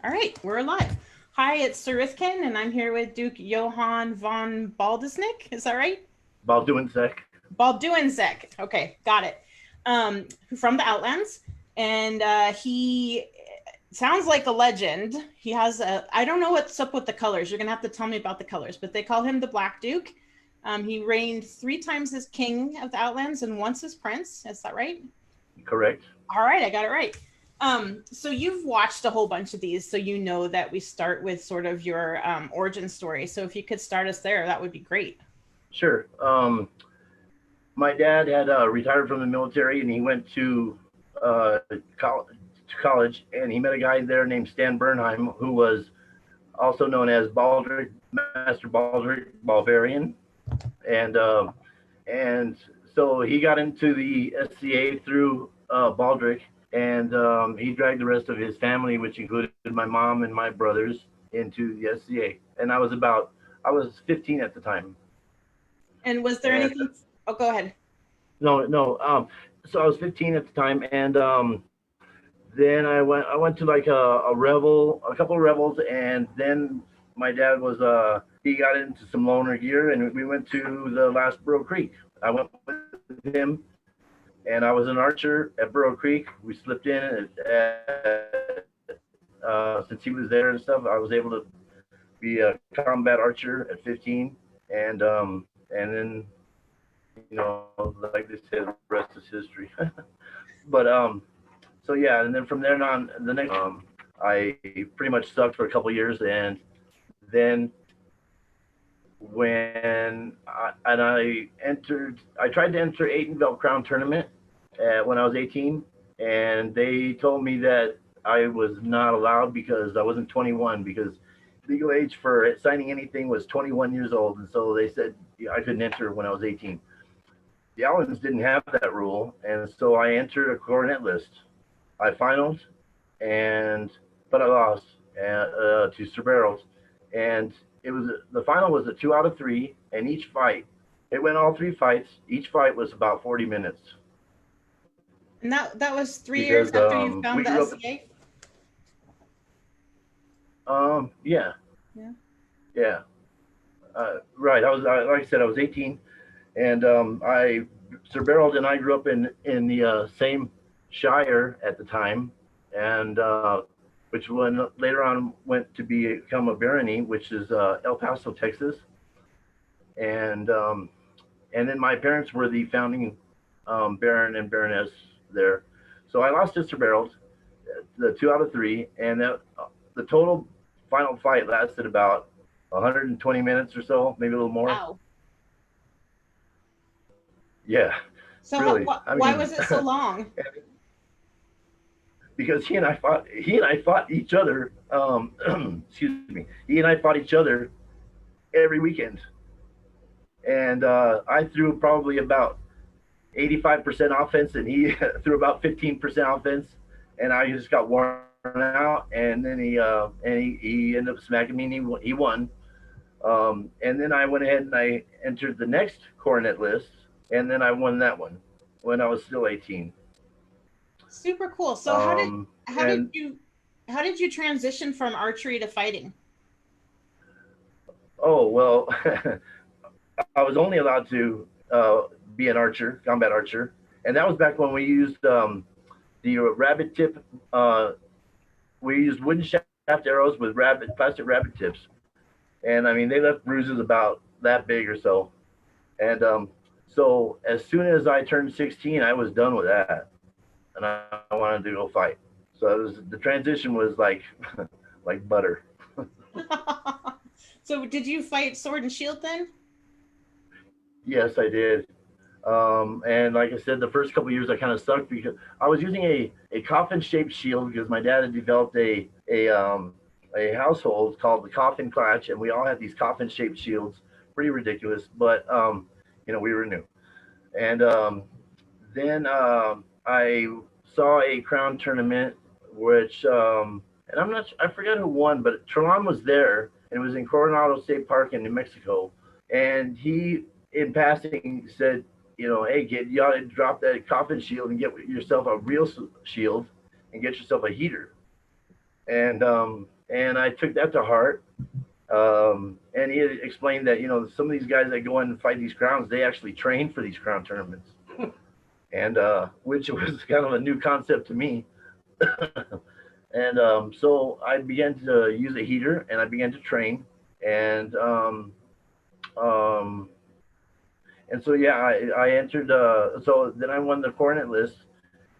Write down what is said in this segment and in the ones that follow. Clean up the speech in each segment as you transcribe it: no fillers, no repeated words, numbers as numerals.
All right, we're live. Hi, it's Sir Rithkin, and I'm here with Duke Johann von Baldisnik. Is that right? Balduinsek. Balduinsek. Okay, got it. From the Outlands, and he sounds like a legend. He has a. I don't know what's up with the colors. You're gonna have to tell me about the colors, but they call him the Black Duke. He reigned three times as king of the Outlands and once as prince. Is that right? Correct. All right, I got it right. So you've watched a whole bunch of these, so you know that we start with sort of your origin story. So if you could start us there, that would be great. Sure. My dad had retired from the military, and he went to college, and he met a guy there named Stan Bernheim, who was also known as Baldric, Master Baldric Balvarian, and and so he got into the SCA through Baldric, and he dragged the rest of his family, which included my mom and my brothers, into the SCA. And I was 15 at the time. And was there And anything? Oh, go ahead. no, no. So I was 15 at the time, and then I went to like a couple of revels, and then my dad was he got into some loner gear, and we went to the last Burrow Creek. I went with him, and I was an archer at Burrow Creek. We slipped in since he was there and stuff. I was able to be a combat archer at 15, and then like they said, the rest is history. But so yeah, and then from there on, the next I pretty much sucked for a couple years, and then I tried to enter Belt Crown tournament when I was 18, and they told me that I was not allowed because I wasn't 21, because legal age for signing anything was 21 years old, and so they said I couldn't enter when I was 18. The Outlands didn't have that rule, and so I entered a coronet list. I finaled, and but I lost to Sir Barrels, and it was the final was a 2 out of 3, and each fight it went all three fights. Each fight was about 40 minutes And that was 3 years because after you we found the grew up. SCA. Yeah, Yeah. yeah, right. Like I said, I was 18, and I Sir Barrels and I grew up in the same shire at the time, and which one later on went to become a barony, which is El Paso, Texas, and and then my parents were the founding baron and baroness there. So I lost to Sir Barrels, the 2 out of 3, and the total final fight lasted about 120 minutes or so, maybe a little more. Wow. Yeah, So really. I why mean, was it so long? because he and I fought each other. Excuse me. He and I fought each other every weekend, and I threw probably about 85% offense, and he threw about 15% offense, and I just got worn out. And then he ended up smacking me, and he won. And then I went ahead and I entered the next coronet list, and then I won that one when I was still 18. Super cool. So how did And you transition from archery to fighting? oh well, I was only allowed to be an archer, combat archer, and that was back when we used the rabbit tip. We used wooden shaft arrows with plastic rabbit tips, and I mean they left bruises about that big or so. And so as soon as I turned 16, I was done with that, and I wanted to go fight. So the transition was like like butter. So did you fight sword and shield then? Yes, I did. And like I said, the first couple of years I kind of sucked because I was using a coffin shaped shield because my dad had developed a household called the Coffin Clutch, and we all had these coffin shaped shields. Pretty ridiculous, but we were new. And then I saw a crown tournament, which and I forget who won, but Trelon was there, and it was in Coronado State Park in New Mexico, and he in passing said, hey kid, you ought to drop that coffin shield and get yourself a real shield and get yourself a heater. And I took that to heart. And he had explained that some of these guys that go in and fight these crowns, they actually train for these crown tournaments, and which was kind of a new concept to me. And so I began to use a heater, and I began to train, and um, and so yeah, I entered. So then I won the coronet list,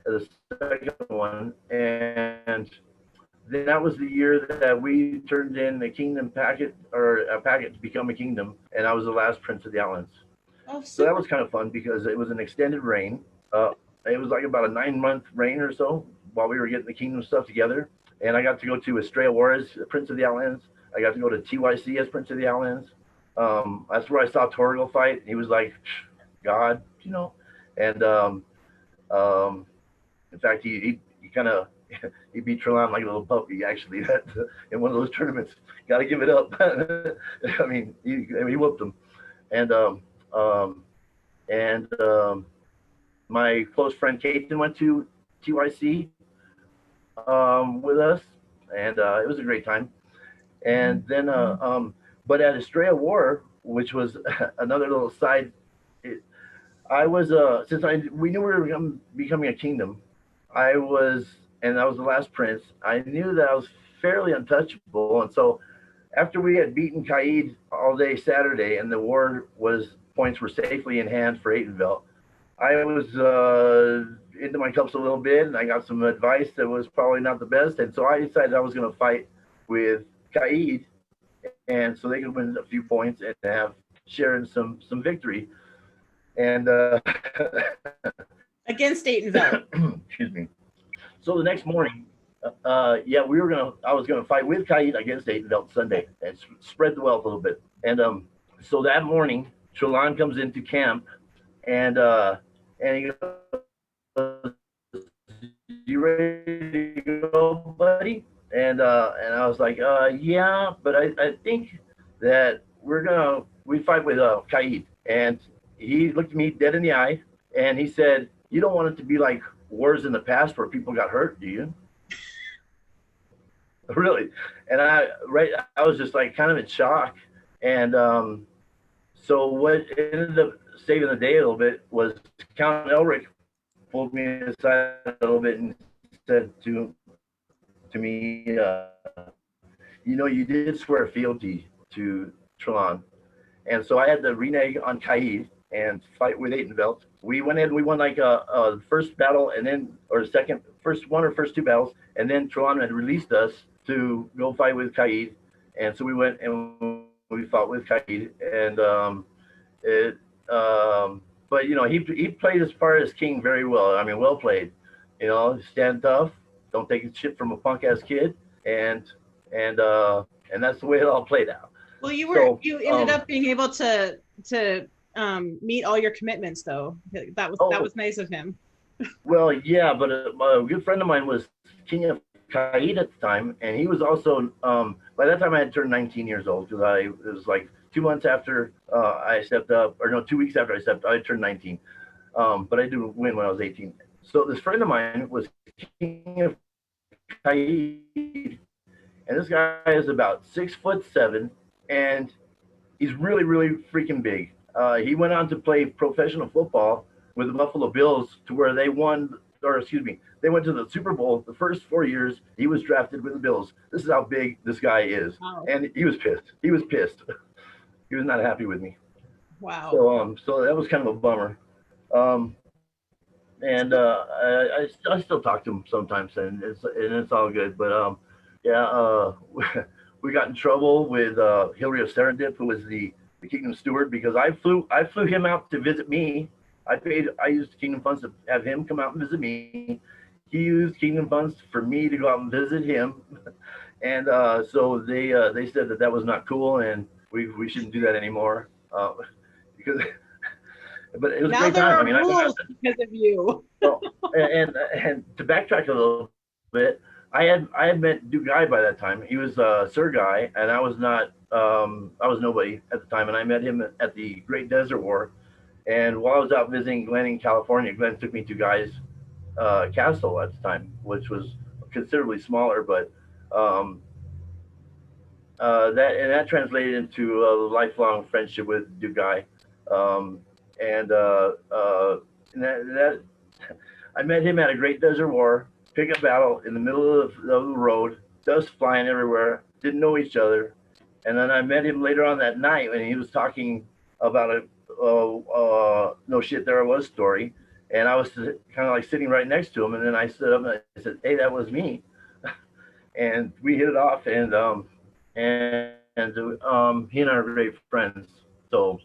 the second one, and then that was the year that we turned in a kingdom packet or a packet to become a kingdom, and I was the last prince of the Outlands. Oh, So that super. was kind of fun because it was an extended reign. Uh, it was like about a 9 month reign or so while we were getting the kingdom stuff together. And I got to go to Estrella War as Prince of the Outlands. I got to go to TYC as Prince of the Outlands. That's where I saw Torgal fight. He was like, God, And um, in fact, he kind of he beat Trelon like a little puppy actually that in one of those tournaments. Got to give it up. I mean, he whooped him. And um, and my close friend Kaiten went to TYC with us, and it was a great time. And then, but at Estrella War, which was another little side, it, I was since I we knew we were becoming a kingdom, and I was the last prince. I knew that I was fairly untouchable, and so after we had beaten Kaid all day Saturday, and the war was points were safely in hand for Aitenveld, I was into my cups a little bit, and I got some advice that was probably not the best, and so I decided I was going to fight with Kaid, and so they could win a few points and have share in some victory. And Against Daytonville. excuse me. So the next morning, yeah, I was gonna fight with Kaid against Aitenveld Sunday and spread the wealth a little bit. And so that morning, Trelon comes into camp, and he "You ready to go, buddy?" And I was like, "Yeah, but I think that we fight with Kaid." And he looked at me dead in the eye, and he said, "You don't want it to be like wars in the past where people got hurt, do you?" Really? And I was just like kind of in shock. And so what ended up saving the day a little bit was Count Elric pulled me aside a little bit and said to me, you did swear fealty to Trelon, and so I had to renege on Kaid and fight with Aitenveld. We went in, we won like a first battle, and then or second, first one or first two battles, and then Trelon had released us to go fight with Kaid, and so we went and we fought with Kaid, and it. But he played his part as king very well. I mean, well played. Stand tough, don't take shit from a punk ass kid, and and that's the way it all played out. Well, So you ended up being able to meet all your commitments, though. That oh was nice of him. well, yeah, but a good friend of mine was king of Kaid at the time, and he was also by that time I had turned 19 years old because it was like 2 months after I stepped up, or no, 2 weeks after I stepped, I turned 19. But I did win when I was 18. So this friend of mine was king of Kaid, and this guy is about 6'7", and he's really, really freaking big. He went on to play professional football with the Buffalo Bills to where they won, or excuse me, they went to the Super Bowl the first 4 years. He was drafted with the Bills. This is how big this guy is, Wow. and he was pissed. He was pissed. He was not happy with me. Wow. So that was kind of a bummer. Um, and I still talk to him sometimes, and it's all good. But yeah, we got in trouble with Hilary of Serendip, who was the kingdom steward, because I flew him out to visit me. I used kingdom funds to have him come out and visit me. He used kingdom funds for me to go out and visit him, and so they said that was not cool, and we shouldn't do that anymore. Because but it was a Now great there time. I are mean, I got rules because of you. well, and to backtrack a little bit, I had met Duke Guy by that time. He was Sir Guy, and I was not. I was nobody at the time, and I met him at the Great Desert War. And while I was out visiting Glenn in California, Glenn took me to Guy's castle at the time, which was considerably smaller, but Um, that translated into a lifelong friendship with Dugai, um, and, and that I met him at a Great Desert War pickup battle in the middle of the road, dust flying everywhere. Didn't know each other, and then I met him later on that night when he was talking about a no shit there I was story, and I was kind of like sitting right next to him, and then I stood up and I said, "Hey, that was me," and we hit it off, and he and I are great friends. So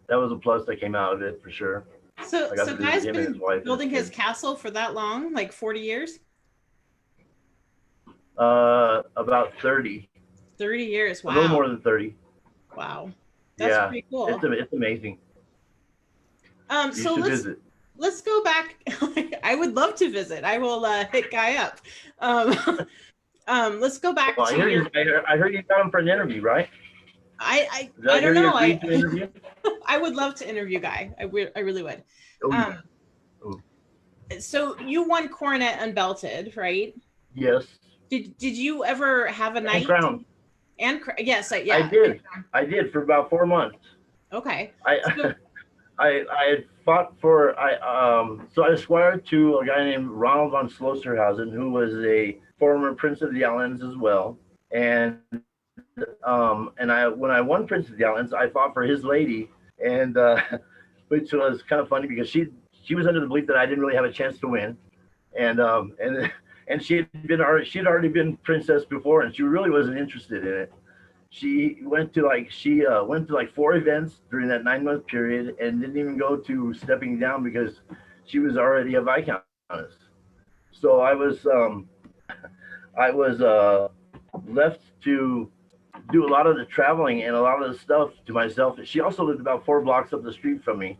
that was a plus that came out of it for sure. So I got so to visit Guy's him and his been wife and his building his kids. castle for that long, like 40 years? About 30, 30 years. a little Wow. more than 30. Wow. That's Yeah, pretty cool. it's amazing. You So should let's visit. let's go back. I would love to visit. I will hit Guy up. Um, let's go back Well, to your. I heard you got him for an interview, right? Did I I don't hear you know. agreed to interview? I would love to interview Guy. I really would. Oh yeah. Um, Oh, so you won Coronet Unbelted, right? yes. Did you ever have a And night? crown. And yes, I yeah. did. I did for about 4 months. Okay. I So I had fought for so I esquired to a guy named Ronald von Slosterhausen, who was a former Prince of the Outlands as well. And I when I won Prince of the Outlands, I fought for his lady, and which was kind of funny because she was under the belief that I didn't really have a chance to win, and she had already been princess before, and she really wasn't interested in it. She went to like 4 events during that 9 month period and didn't even go to stepping down because she was already a viscountess. So I was left to do a lot of the traveling and a lot of the stuff to myself. She also lived about 4 blocks up the street from me,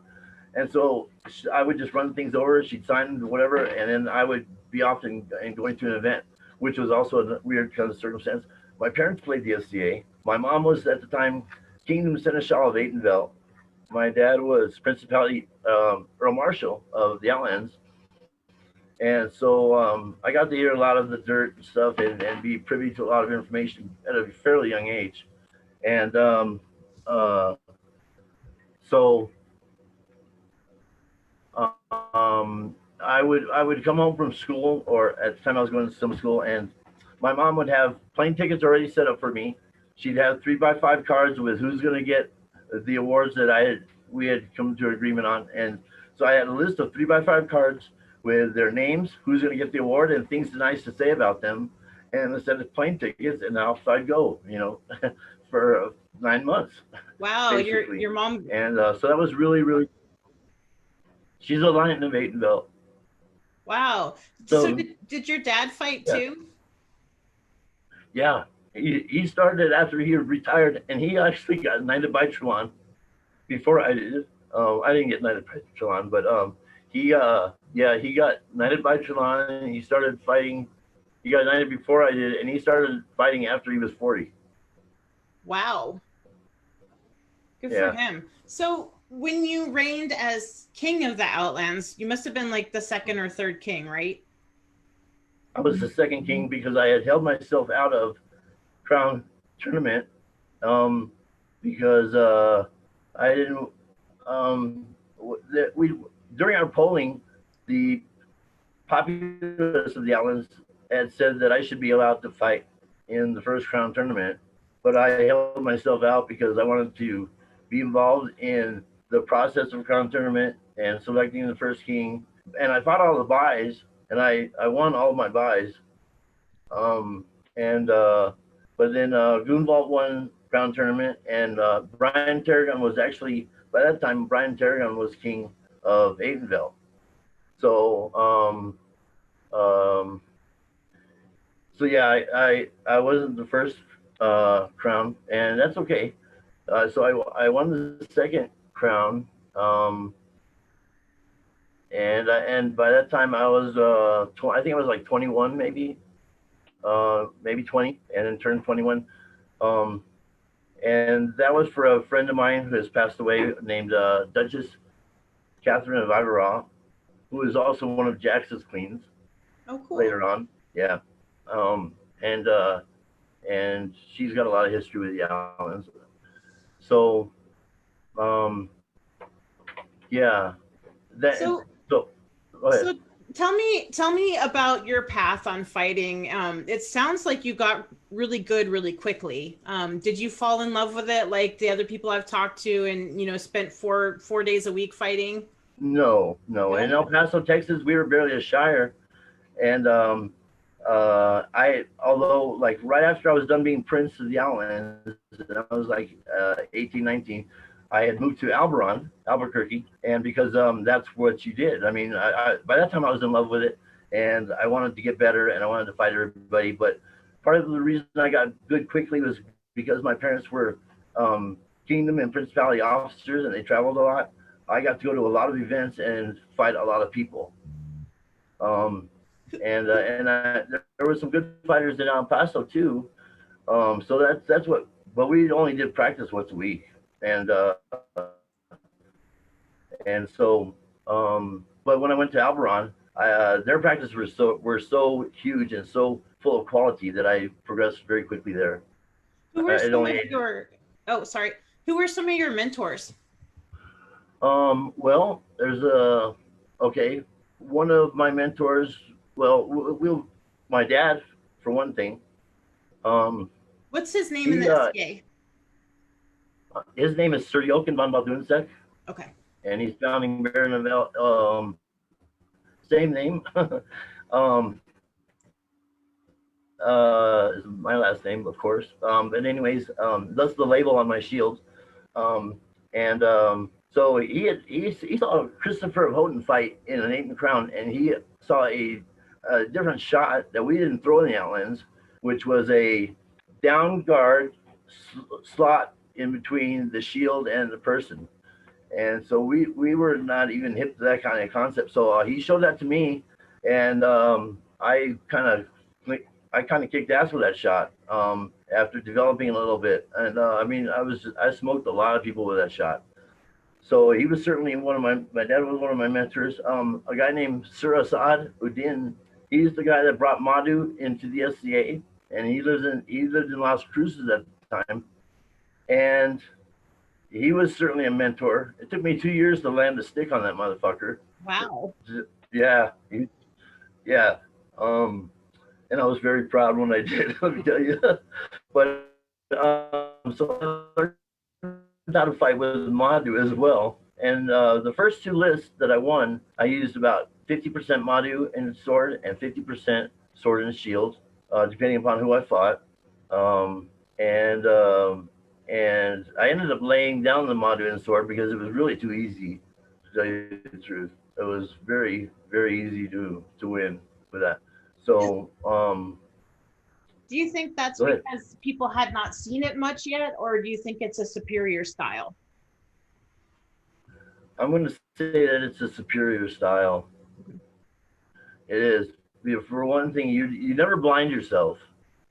and so I would just run things over. She'd sign whatever, and then I would be off and going to an event, which was also a weird kind of circumstance. My parents played the SCA. My mom was at the time Kingdom Seneschal of Atenveld. My dad was Principality Earl Marshal of the Outlands. And so I got to hear a lot of the dirt and stuff and be privy to a lot of information at a fairly young age. And uh, so I would come home from school, or at the time I was going to some school, and my mom would have plane tickets already set up for me. She'd have 3x5 cards with who's going to get the awards that we had come to an agreement on, and so I had a list of 3x5 cards with their names, who's going to get the award, and things nice to say about them, and a set of plane tickets, and off I'd go, for 9 months wow, basically. your mom. And so that was really, really. She's a Lion of Belt. Wow. So So did your dad fight yeah, too? yeah. He started after he retired, and he actually got knighted by Trelon before I did. I didn't get knighted by Trelon, but he got knighted by Trelon, and he started fighting. He got knighted before I did, and he started fighting after he was 40. Wow. Good for Yeah, him. So when you reigned as king of the Outlands, you must have been like the second or third king, right? I was the second king because I had held myself out of Crown tournament, um, because I didn't. That we during our polling, the populace of the Outlands had said that I should be allowed to fight in the first Crown tournament, but I held myself out because I wanted to be involved in the process of Crown tournament and selecting the first king. And I fought all the buys, and I won all my buys. And But then Goonvault won Crown tournament, and Brian Tarragon was actually by that time Brian Tarragon was king of Atenveld. So um, so yeah, I wasn't the first crown, and that's okay. So I won the second crown, and by that time I was I think I was like 21 maybe 20, and then turned 21. Um, and that was for a friend of mine who has passed away named Duchess Catherine of Iveraw, who is also one of Jax's queens Oh, cool. later on. Yeah. Um, and she's got a lot of history with the Outlands. So um, yeah, that So so go ahead. So tell me about your path on fighting. It sounds like you got really good really quickly. Did you fall in love with it like the other people I've talked to and spent four days a week fighting? No, no. In No? El Paso, Texas, we were barely a shire, and I although like right after I was done being Prince of the Outlands, and I was like 18, 19, I had moved to Albuquerque, and because that's what you did. I mean, by that time I was in love with it, and I wanted to get better, and I wanted to fight everybody. But part of the reason I got good quickly was because my parents were kingdom and principality officers, and they traveled a lot. I got to go to a lot of events and fight a lot of people. Um, there were some good fighters in El Paso too. So that's what. But we only did practice once a week, and but when I went to Alberon, their practices were so huge and so full of quality that I progressed very quickly there. Who were It some of only your Oh, sorry. Who were some of your mentors? well, there's a okay. One of my mentors, well, my dad for one thing. Um, What's his name in he the SCA? his name is Sir Jochen von Baldunzek, Okay. and he's founding Baron of same name. um, is my last name, of course. But anyways, that's the label on my shield. And so he saw Christopher of Houghton fight in an 8 crown, and he saw a different shot that we didn't throw in the Outlands, which was a down guard slot in between the shield and the person. And so we were not even hip to that kind of concept. So he showed that to me, and I kind of kicked ass with that shot after developing a little bit. And I mean, I smoked a lot of people with that shot. So he was certainly one of my dad was one of my mentors. A guy named Sir Assad Udin. He's the guy that brought Madhu into the SCA, and he lived in Las Cruces at the time, and he was certainly a mentor. It took me 2 years to land a stick on that motherfucker. Wow. Yeah, yeah. Um, and I was very proud when I did. Let me tell you. But so I learned how to fight with Madhu as well. And the first two lists that I won, I used about 50% Madhu and sword and 50% sword and shield, depending upon who I fought. Um, and um, and I ended up laying down the Madhu and sword because it was really too easy. To tell you the truth, it was very easy to win with that. So Do you think that's go ahead. because people had not seen it much yet, or do you think it's a superior style? I'm going to say that it's a superior style. It is. For one thing, you never blind yourself.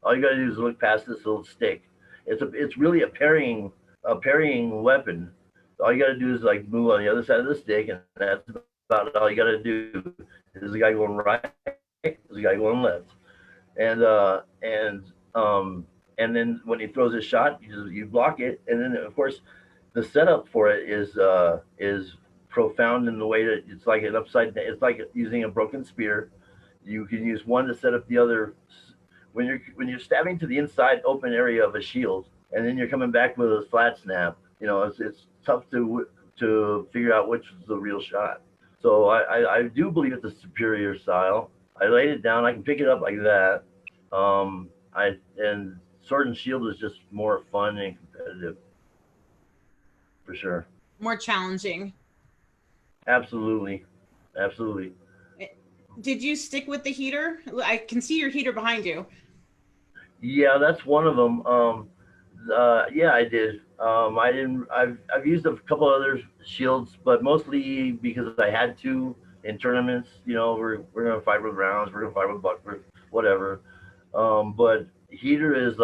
All you got to do is look past this little stick. It's really a parrying weapon. All you got to do is like move on the other side of the stick, and that's about all you got to do. Is the guy going right? Is the guy going left? And then when he throws his shot, you block it, and then of course the setup for it is profound in the way that it's like an upside. It's like using a broken spear. You can use one to set up the other when you're stabbing to the inside open area of a shield, and then you're coming back with a flat snap. It's tough to figure out which is the real shot. So I do believe it's a superior style. I laid it down. I can pick it up like that. I and Sword and Shield is just more fun and competitive for sure. More challenging. Absolutely, absolutely. Did you stick with the heater? I can see your heater behind you. Yeah, that's one of them. Yeah, I did. I didn't. I've used a couple other shields, but mostly because I had to in tournaments. We're gonna fight with rounds. We're gonna fight with buck, whatever. But heater is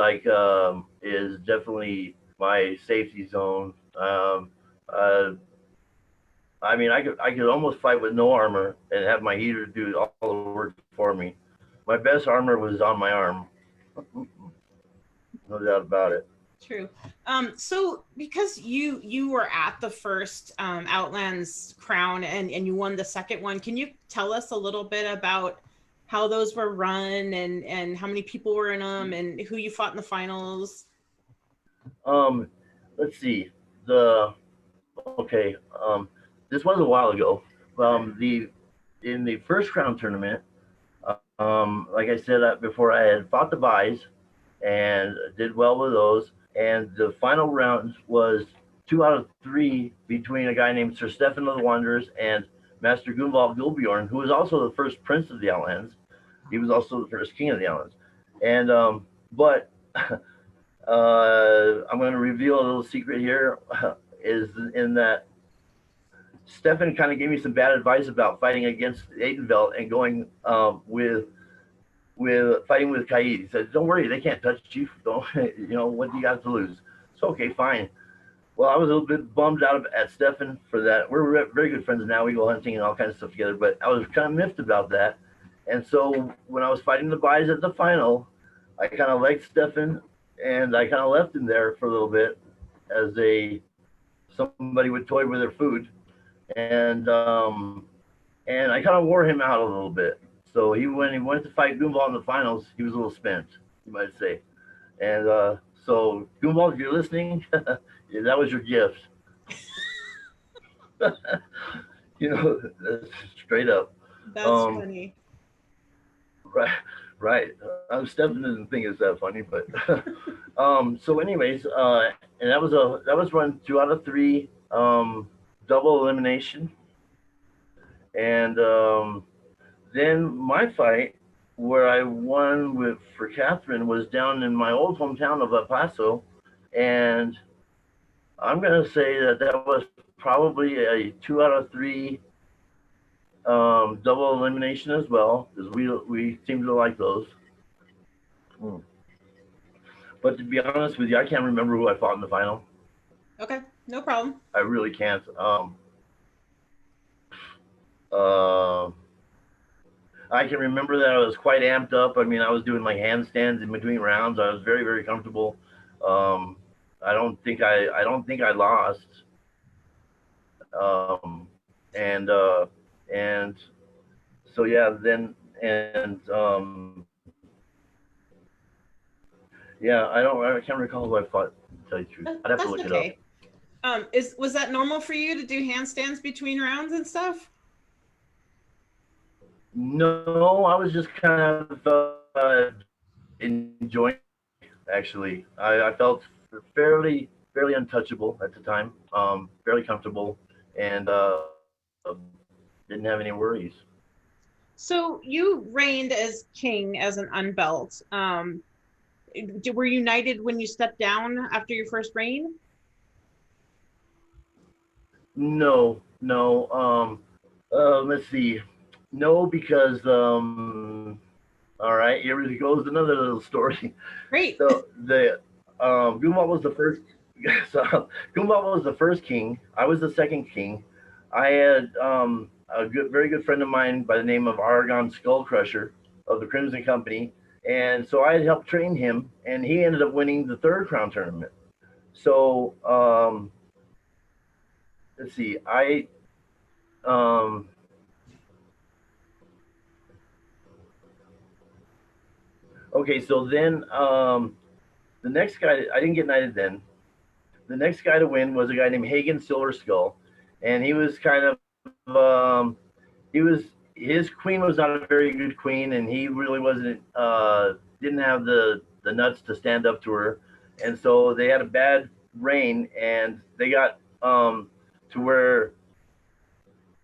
definitely my safety zone. Uh, I mean, I could almost fight with no armor and have my heater do all the work for me. My best armor was on my arm. No doubt about it. True. So because you were at the first Outlands crown and you won the second one, can you tell us a little bit about how those were run and how many people were in them and who you fought in the finals? Um, let's see. The okay. This was a while ago. The in the first crown tournament, like I said before, I had fought the buys and did well with those. And the final round was 2 out of 3 between a guy named Sir Stefan of the Wanderers and Master Gunvald Gulbjorn, who was also the first prince of the Outlands. He was also the first king of the Outlands. And but I'm going to reveal a little secret here. Is in that Stefan kind of gave me some bad advice about fighting against Aidenveld and going with fighting with Kaid. He said, "Don't worry, they can't touch you. Don't what do you got to lose?" So okay, fine. Well, I was a little bit bummed out at Stefan for that. We're very good friends now. We go hunting and all kinds of stuff together. But I was kind of miffed about that. And so when I was fighting the buys at the final, I kind of liked Stefan, and I kind of left him there for a little bit as a somebody would toy with their food, and and I kind of wore him out a little bit. So when he went to fight Goomball in the finals, he was a little spent, you might say. And so Goomball, if you're listening, that was your gift. you know, straight up. That's Um, funny. right, right. Stefan doesn't think it's that funny, but so anyways, and that was run 2 out of 3, double elimination, and then my fight where I won with for Catherine was down in my old hometown of El Paso, and I'm gonna say that that was probably a 2 out of 3 double elimination as well, because we seem to like those. Hmm. But to be honest with you, I can't remember who I fought in the final. Okay, no problem. I really can't. Uh, I can remember that I was quite amped up. I mean, I was doing like handstands in between rounds. I was very comfortable. Um, I don't think I lost. Um, and and so yeah, then and yeah, I can't recall who I fought. To tell you the truth, I'd have to That's look it up. okay. Is was that normal for you to do handstands between rounds and stuff? No, I was just kind of enjoying. Actually, I felt fairly untouchable at the time. Fairly comfortable, and didn't have any worries. So you reigned as king as an unbelt. Were you knighted when you stepped down after your first reign? No, no. Let's see. No, because all right, here goes another little story. Great. So the Gumball was the first. So Gumball was the first king. I was the second king. I had very good friend of mine by the name of Aragon Skull Crusher of the Crimson Company, and so I had helped train him, and he ended up winning the third crown tournament. So let's see, um, okay, so then the next guy I didn't get knighted then. The next guy to win was a guy named Hagen Silver Skull, and he was kind of he was his queen was not a very good queen, and he really wasn't didn't have the nuts to stand up to her, and so they had a bad reign, and they got to where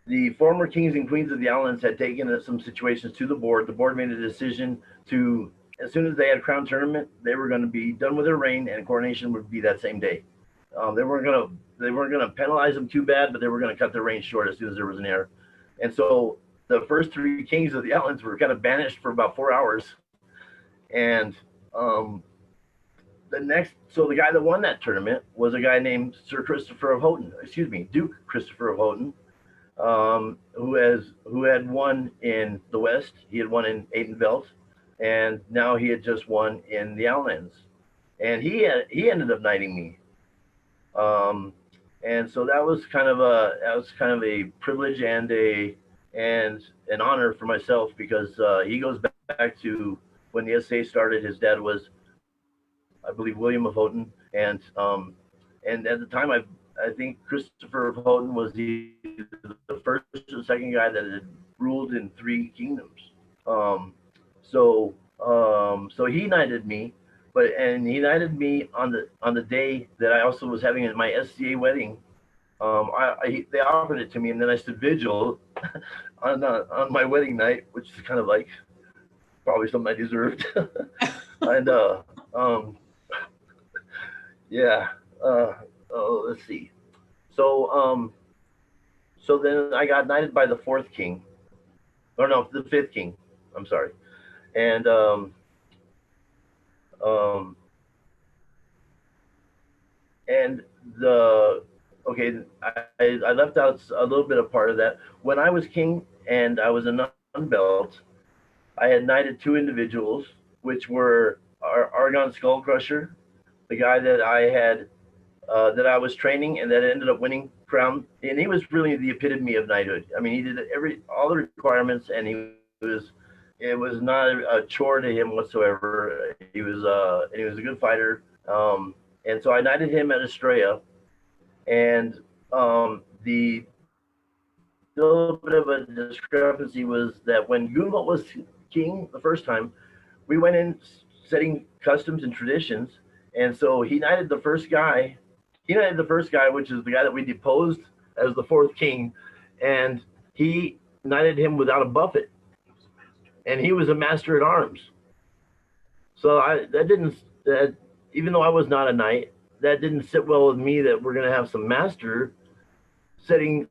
the former kings and queens of the islands had taken some situations to the board. The board made a decision to, as soon as they had crown tournament, they were going to be done with their reign, and coronation would be that same day. They weren't gonna penalize them too bad, but they were gonna cut their reign short as soon as there was an heir. And so the first 3 kings of the islands were kind of banished for about 4 hours. And the guy that won that tournament was a guy named Sir Christopher of Houghton, excuse me, Duke Christopher of Houghton, who had won in the West. He had won in Aidenveld, and now he had just won in the Outlands, and he ended up knighting me. Um, and so that was kind of a privilege and an honor for myself because he goes back to when the SA started. His dad was, I believe, William of Houghton, and at the time I think Christopher of Houghton was either the first or second guy that had ruled in three kingdoms. Um, so he knighted me, and he knighted me on the day that I also was having my SCA wedding. They offered it to me, and then I stood vigil on my wedding night, which is kind of like probably something I deserved. and yeah, uh, oh, let's see. So so then I got knighted by the fourth king, or no, the fifth king. I'm sorry, and um, and the okay, I left out a little bit of part of that. When I was king and I was a non-belt, I had knighted two individuals, which were Argon Skull Crusher, the guy that I was training and that ended up winning crown, and he was really the epitome of knighthood. I mean, he did all the requirements, and it was not a chore to him whatsoever. And he was a good fighter. And so I knighted him at Estrella, and the little bit of a discrepancy was that when Gunvald was king the first time, we went in setting customs and traditions, and so he knighted the first guy. He knighted the first guy, which is the guy that we deposed as the fourth king, and he knighted him without a buffet, and he was a master at arms. So I that didn't that even though I was not a knight, that didn't sit well with me that we're going to have some master setting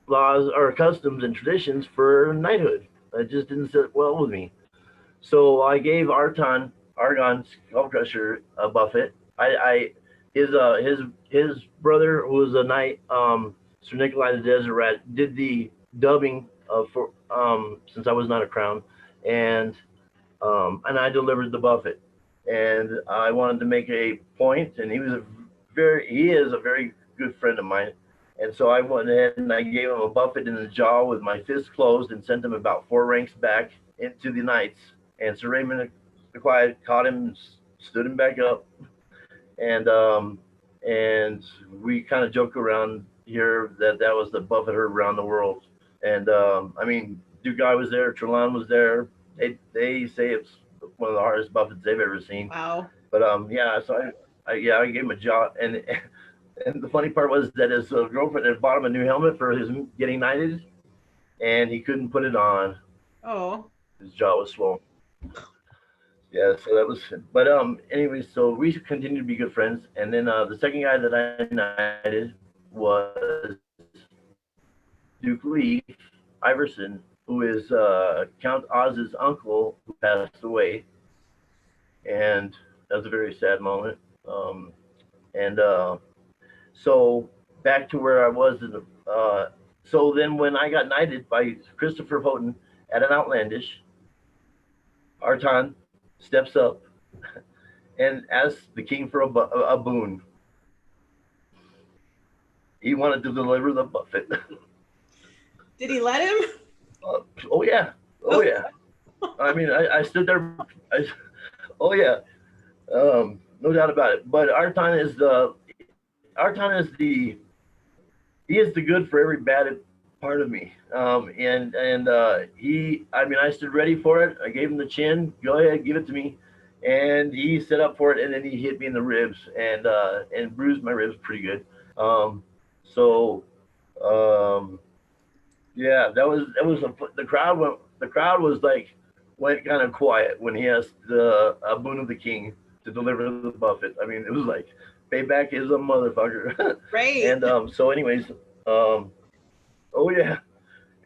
laws or customs and traditions for knighthood. It just didn't sit well with me. So I gave Argon Skullcrusher a buffet. I his brother, who was a knight, Sir Nikolai the Desert Rat, did the dubbing for since I was not a crown, and and I delivered the buffet. And I wanted to make a point, and he is a very good friend of mine. And so I went ahead and I gave him a buffet in the jaw with my fist closed and sent him about four ranks back into the knights. And Sir Raymond the Quiet caught him and stood him back up. And and we kind of joke around here that that was the buffet heard around the world. And I mean, Dugai was there, Trelon was there. They say it's one of the hardest buffets they've ever seen. Wow. But yeah, so I gave him a jaw, and the funny part was that his girlfriend had bought him a new helmet for his getting knighted, and he couldn't put it on. Oh. His jaw was swollen. Yeah, so that was. But anyway, so we continued to be good friends, and then the second guy that I knighted was Duke Leaf Iverson, who is Count Oz's uncle who passed away, and that was a very sad moment. And so back to where I was so then when I got knighted by Christopher Houghton at an Outlandish, Artan steps up and asks the king for a boon. He wanted to deliver the buffet. Did he let him? Oh yeah, oh yeah. I mean, I stood there. Oh yeah, no doubt about it. But Artan is he is the good for every bad part of me. I mean, I stood ready for it. I gave him the chin. Go ahead, give it to me. And he set up for it, and then he hit me in the ribs and bruised my ribs pretty good. So um, yeah, the crowd was like went kind of quiet when he asked the boon of the king to deliver the buffet. I mean, it was like payback is a motherfucker. Right. And so, anyways, um, oh yeah,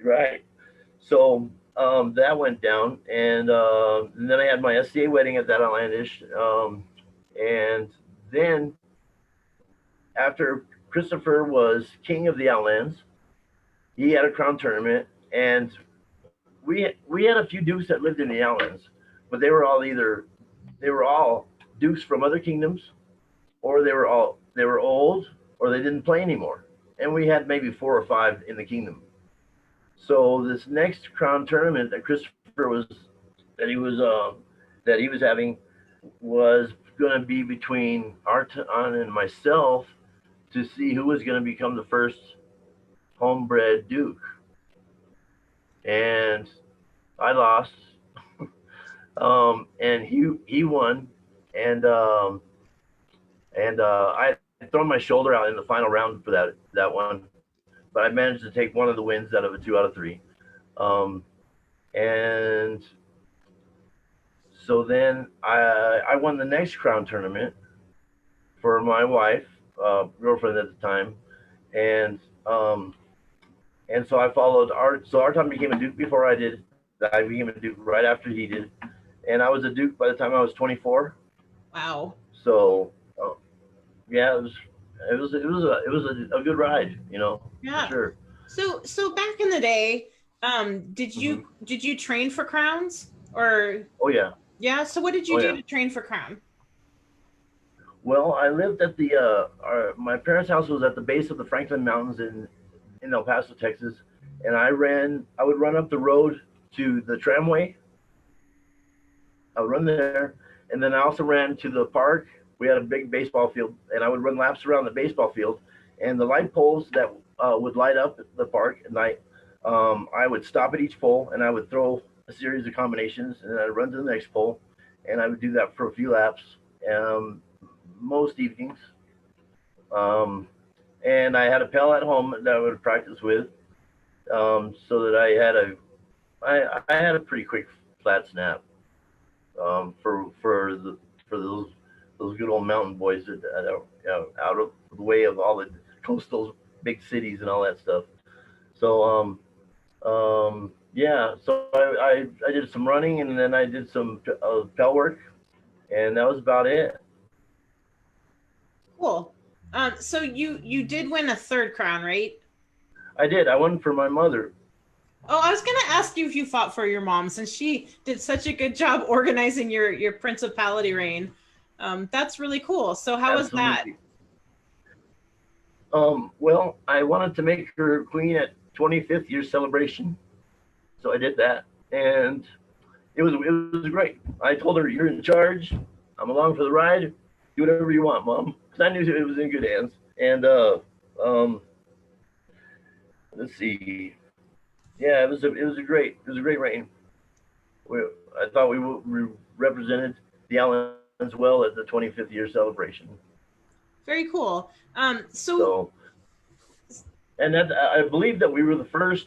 right. So that went down, and then I had my SCA wedding at that Outlandish, and then after Christopher was king of the Outlands, he had a crown tournament, and we had a few dukes that lived in the Outlands. but they were all dukes from other kingdoms, or they were old, or they didn't play anymore. And we had maybe 4 or 5 in the kingdom. So this next crown tournament that Christopher was that he was that he was having was going to be between Arton and myself to see who was going to become the first homebred duke. And I lost, and he won, and I had thrown my shoulder out in the final round for that one, but I managed to take one of the wins out of a 2 out of 3. Um, and so then I won the next crown tournament for my wife, girlfriend at the time, and um, and so I followed Art. So Arton became a duke before I did. I became a duke right after he did, and I was a duke by the time I was 24. Wow. So yeah, it was a good ride, for Yeah. sure. So back in the day, Hmm. did you train for crowns or Oh yeah, yeah? So what did you oh do yeah. to train for crown? Well, I lived at my parents' house was at the base of the Franklin Mountains in El Paso, Texas, and I would run up the road to the tramway. I would run there, and then I also ran to the park. We had a big baseball field, and I would run laps around the baseball field, and the light poles that would light up the park at night. I would stop at each pole, and I would throw a series of combinations, and I'd run to the next pole, and I would do that for a few laps, um, most evenings. Um, and I had a pal at home that I would practice with, so that I had a pretty quick flat snap, for those good old mountain boys that are, out of the way of all the coastal big cities and all that stuff. So yeah, so I did some running, and then I did some pal work, and that was about it. Cool. So you did win a third crown, right? I did. I won for my mother. Oh, I was gonna ask you if you fought for your mom since she did such a good job organizing your principality reign. That's really cool. So how was that? Absolutely. Well, I wanted to make her queen at 25th year celebration, so I did that, and it was great. I told her, "You're in charge. I'm along for the ride. Do whatever you want, mom," because I knew it was in good hands. And um, let's see. Yeah, it was a great reign. We, I thought we represented the Outlands well at the 25th year celebration. Very cool. So So, and that I believe that we were the first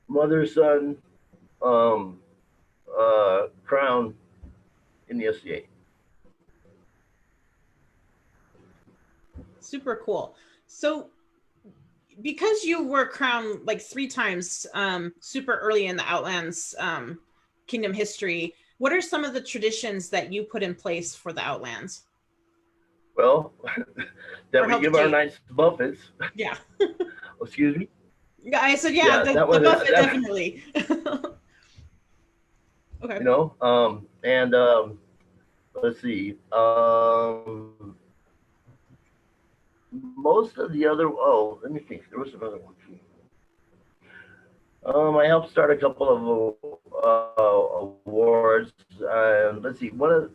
mother son um, crown in the SCA. super cool. So because you were crowned like three times, super early in the Outlands kingdom history, what are some of the traditions that you put in place for the Outlands Well, that or we help give our shape? knights buffets. Yeah. Excuse me. Yeah, I said, yeah, Yeah, that the was buffet that. definitely. Okay. And let's see. Most of the other. Oh, let me think. There was another one too. I helped start a couple of awards. Let's see. One of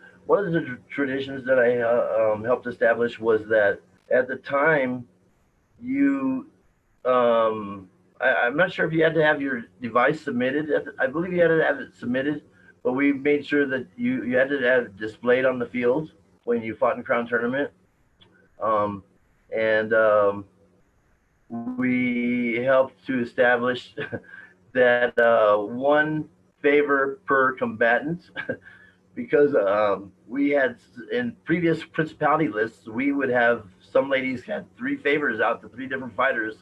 the traditions that I helped establish was that at the time you I'm not sure if you had to have your device submitted. I believe you had to have it submitted, but we made sure that you had to have it displayed on the field when you fought in Crown Tournament. Um, and we helped to establish that one favor per combatant, because we had in previous principality lists, we would have some ladies had 3 favors out to 3 different fighters,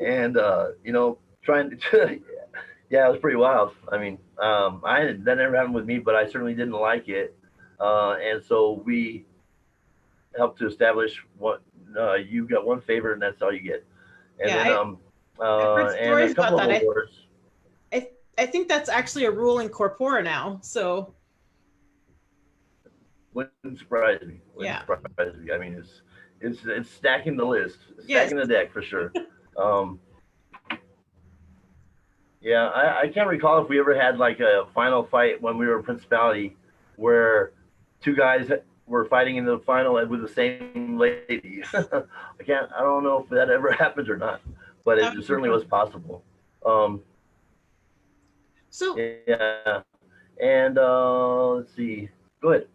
and trying to yeah, it was pretty wild. I mean, that never happened with me, but I certainly didn't like it, and so we helped to establish what you got 1 favor, and that's all you get, and Yeah, then I've heard and a stories about couple of that. awards. I think that's actually a rule in corpora now. So Wouldn't surprise me. Wouldn't yeah. surprise me. I mean, it's stacking the list, Yes. stacking the deck for sure. Um, yeah, I can't recall if we ever had like a final fight when we were Principality, where two guys were fighting in the final with the same lady. I don't know if that ever happened or not, but it certainly was possible. Um, So yeah, and let's see. Go ahead.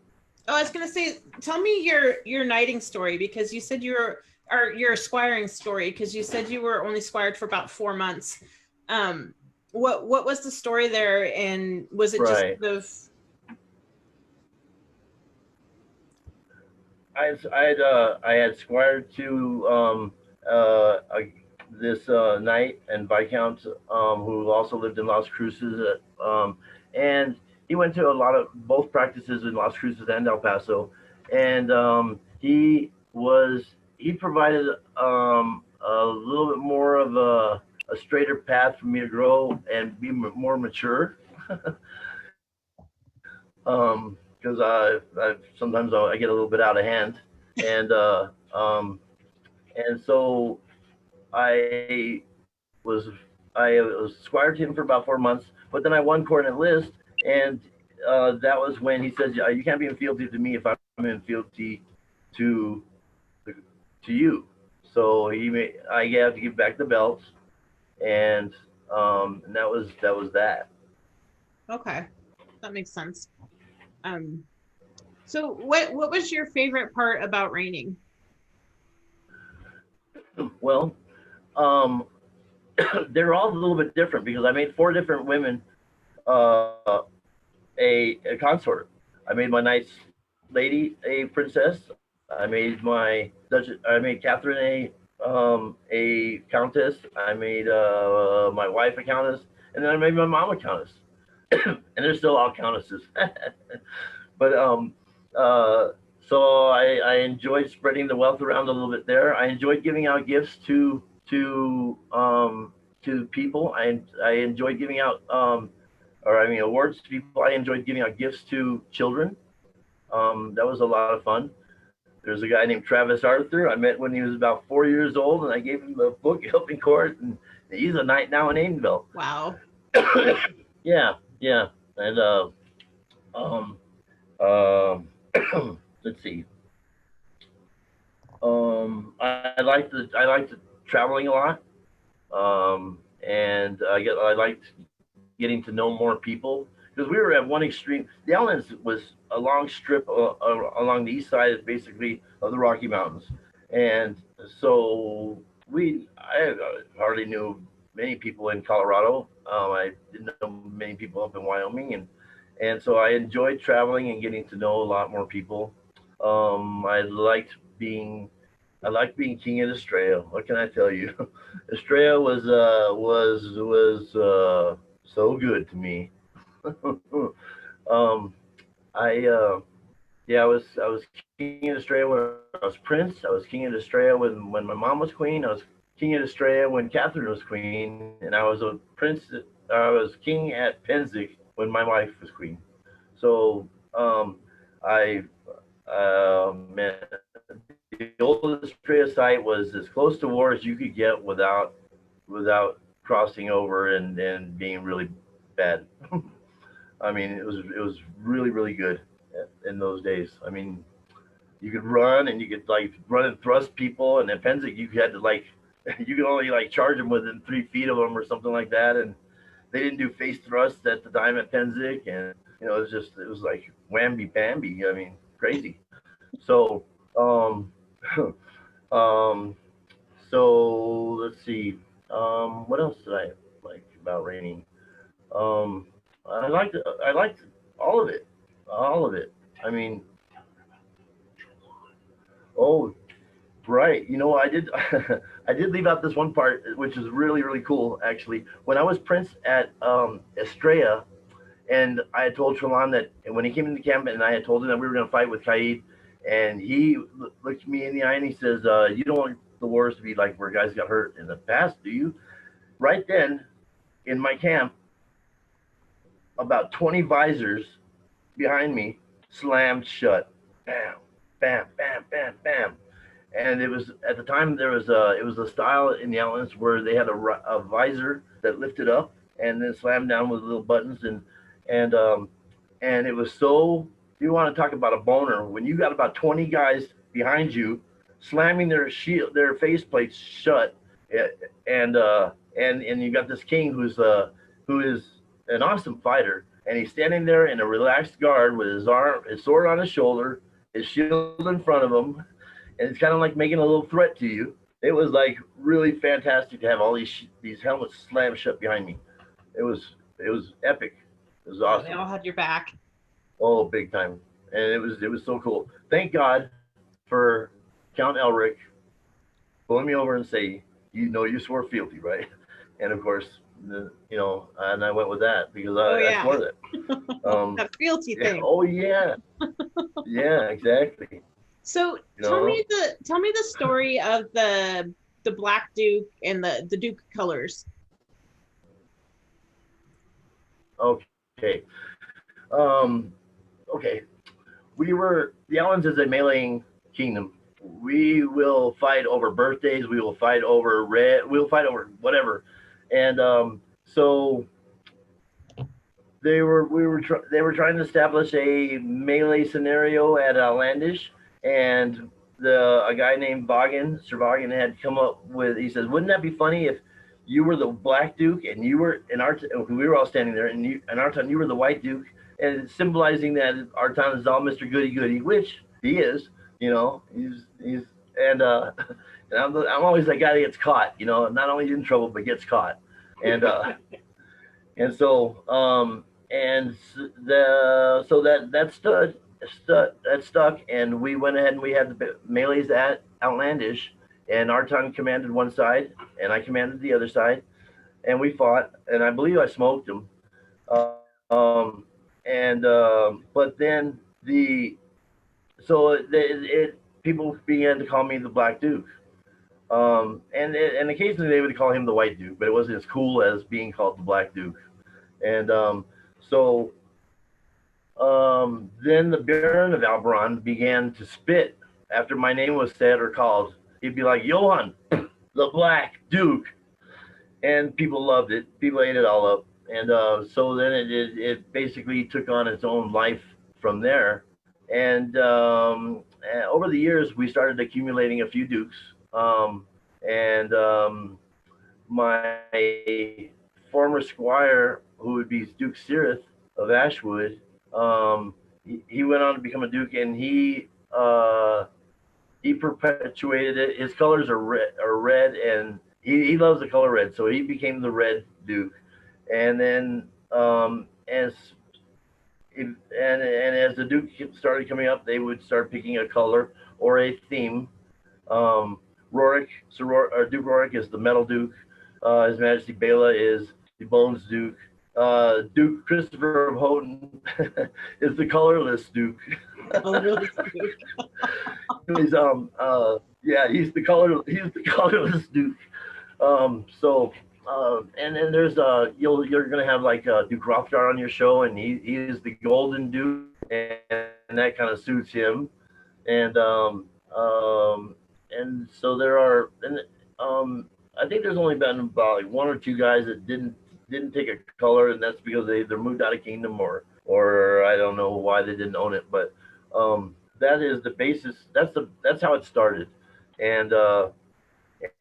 oh, I was gonna say, tell me your knighting story because you said you were, or your squiring story because you said you were only squired for about 4 months. Um, what was the story there, and was it just Right. sort of I had squired to this knight and viscount who also lived in Las Cruces, and he went to a lot of both practices in Las Cruces and El Paso, and he provided a little bit more of a straighter path for me to grow and be more mature. Because I sometimes I get a little bit out of hand, and and so I was I was squired to him for about 4 months, but then I won court and list, and that was when he says, "You can't be in fealty to me if I'm in fealty to to you." So I have to give back the belts, and that was that. okay? That makes sense. Um, so what was your favorite part about reigning? Well, um, they're all a little bit different because I made four different women uh, a consort. I made my nice lady a princess. I made my Dutch. I made Catherine a countess. I made my wife a countess, and then I made my mom a countess. And they're still all countesses. But uh, so I enjoyed spreading the wealth around a little bit there. I enjoyed giving out gifts to people. I enjoyed giving out or I mean awards to people. I enjoyed giving out gifts to children. That was a lot of fun. There's a guy named Travis Arthur I met when he was about 4 years old, and I gave him a book, Helping Court, and he's a knight now in Aidenville. Wow. Yeah, yeah, and um, um, let's see. I liked traveling a lot, and I liked getting to know more people because we were at one extreme. The Outlands was a long strip along the east side, basically, of the Rocky Mountains, and so I hardly knew many people in Colorado. I didn't know many people up in Wyoming, and so I enjoyed traveling and getting to know a lot more people. I liked being I liked being king of Estrella. What can I tell you? Estrella was so good to me. um, I yeah, I was king of Estrella when I was prince. I was king of Estrella when my mom was queen. I was king of Estrella when Catherine was queen, and I was a prince. I was king at Penzic when my wife was queen. So I man, the oldest Estrella site was as close to war as you could get without crossing over and being really bad. I mean, it was really really good in those days. I mean, you could run and you could like run and thrust people, and then Penzic you had to like you could only like charge them within 3 feet of them or something like that, and they didn't do face thrusts at the time at Penzic, and it was like whammy bamby. I mean, crazy. So um, um, so let's see. What else did I like about raining? Um, I liked all of it, all of it. I mean, oh right, I did I did leave out this one part, which is really really cool actually. When I was prince at Estrella, and I had told Trelon that when he came into camp, and I had told him that we were going to fight with Kaid, and he looked me in the eye and he says, "You don't want the wars to be like where guys got hurt in the past, do you?" Right then, in my camp, about 20 visors behind me slammed shut. Bam, bam, bam, bam, bam. And it was at the time there was it was a style in the Outlands where they had a visor that lifted up and then slammed down with little buttons and um, and it was so, you want to talk about a boner when you got about 20 guys behind you slamming their shield their face plates shut, eh, and you got this king who is an awesome fighter, and he's standing there in a relaxed guard with his sword on his shoulder, his shield in front of him, and it's kind of like making a little threat to you. It was like really fantastic to have all these helmets slammed shut behind me. It was epic. It was Yeah, they awesome. all had your back. Oh, big time. And it was so cool. Thank God for Count Elric pulling me over and say, you swore fealty, right? And of course, and I went with that because Oh I yeah, swore that. that fealty Yeah, thing. oh yeah, yeah, exactly. So You know, tell me the story of the Black Duke and the Duke colors. okay, um, okay. The Allens is a meleeing kingdom. We will fight over birthdays. We will fight over red. We'll fight over whatever. And so they were trying to establish a melee scenario at Outlandish, and the a guy named Boggin, Sir Boggin, had come up with. He says, "Wouldn't that be funny if you were the Black Duke and you were in our we were all standing there, and in our time you were the White Duke, and symbolizing that our town is all Mister Goody Goody, which he is. He's and and I'm always that guy that gets caught. Not only in trouble but gets caught, and and so and the so that that stuck, and we went ahead and we had the melees at Outlandish, and Arton commanded one side, and I commanded the other side, and we fought, and I believe I smoked him, and but then people began to call me the Black Duke. And occasionally they would call him the White Duke, but it wasn't as cool as being called the Black Duke. And so then the Baron of Alberon began to spit after my name was said or called. He'd be like, Johann, the Black Duke. And people loved it. People ate it all up. And so then it basically took on its own life from there. And over the years, we started accumulating a few Dukes. And My former squire, who would be Duke Sirith of Ashwood, he went on to become a duke, and he perpetuated it. His colors are red, and he loves the color red, so he became the Red Duke. And then as the Duke started coming up, they would start picking a color or a theme. Duke Rorik is the Metal Duke. His Majesty Bela is the Bones Duke. Duke Christopher of Houghton is the colorless Duke. Colorless Duke. he's he's the colorless Duke. And then you're gonna have like Duke Rothgar on your show, and he is the Golden Duke, and that kind of suits him. And so there are, and I think there's only been about like one or two guys that didn't take a color, and that's because they either moved out of Kingdom or I don't know why they didn't own it, but that is the basis. That's how it started, and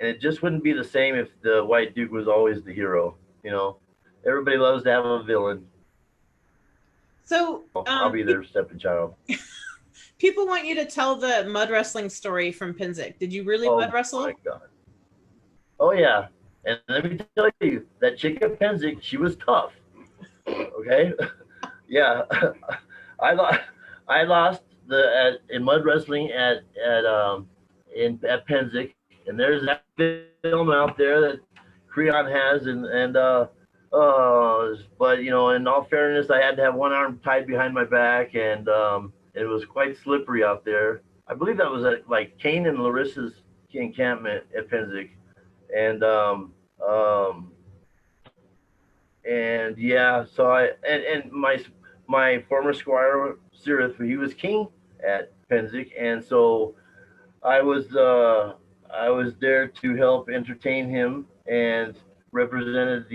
it just wouldn't be the same if the White Duke was always the hero. Everybody loves to have a villain. So I'll be their stepchild. people want you to tell the mud wrestling story from Pinzik. Did you really Oh mud wrestle? my god. Oh yeah. And let me tell you, that chick at Penzic, she was tough. Okay. Yeah. I lost in mud wrestling at Penzic, and there's that film out there that Creon has, but in all fairness, I had to have one arm tied behind my back, and it was quite slippery out there. I believe that was at like Kane and Larissa's encampment at Penzic, and and yeah, so and my former squire Sirith, he was king at Penzic, and so I was uh, I was there to help entertain him and represented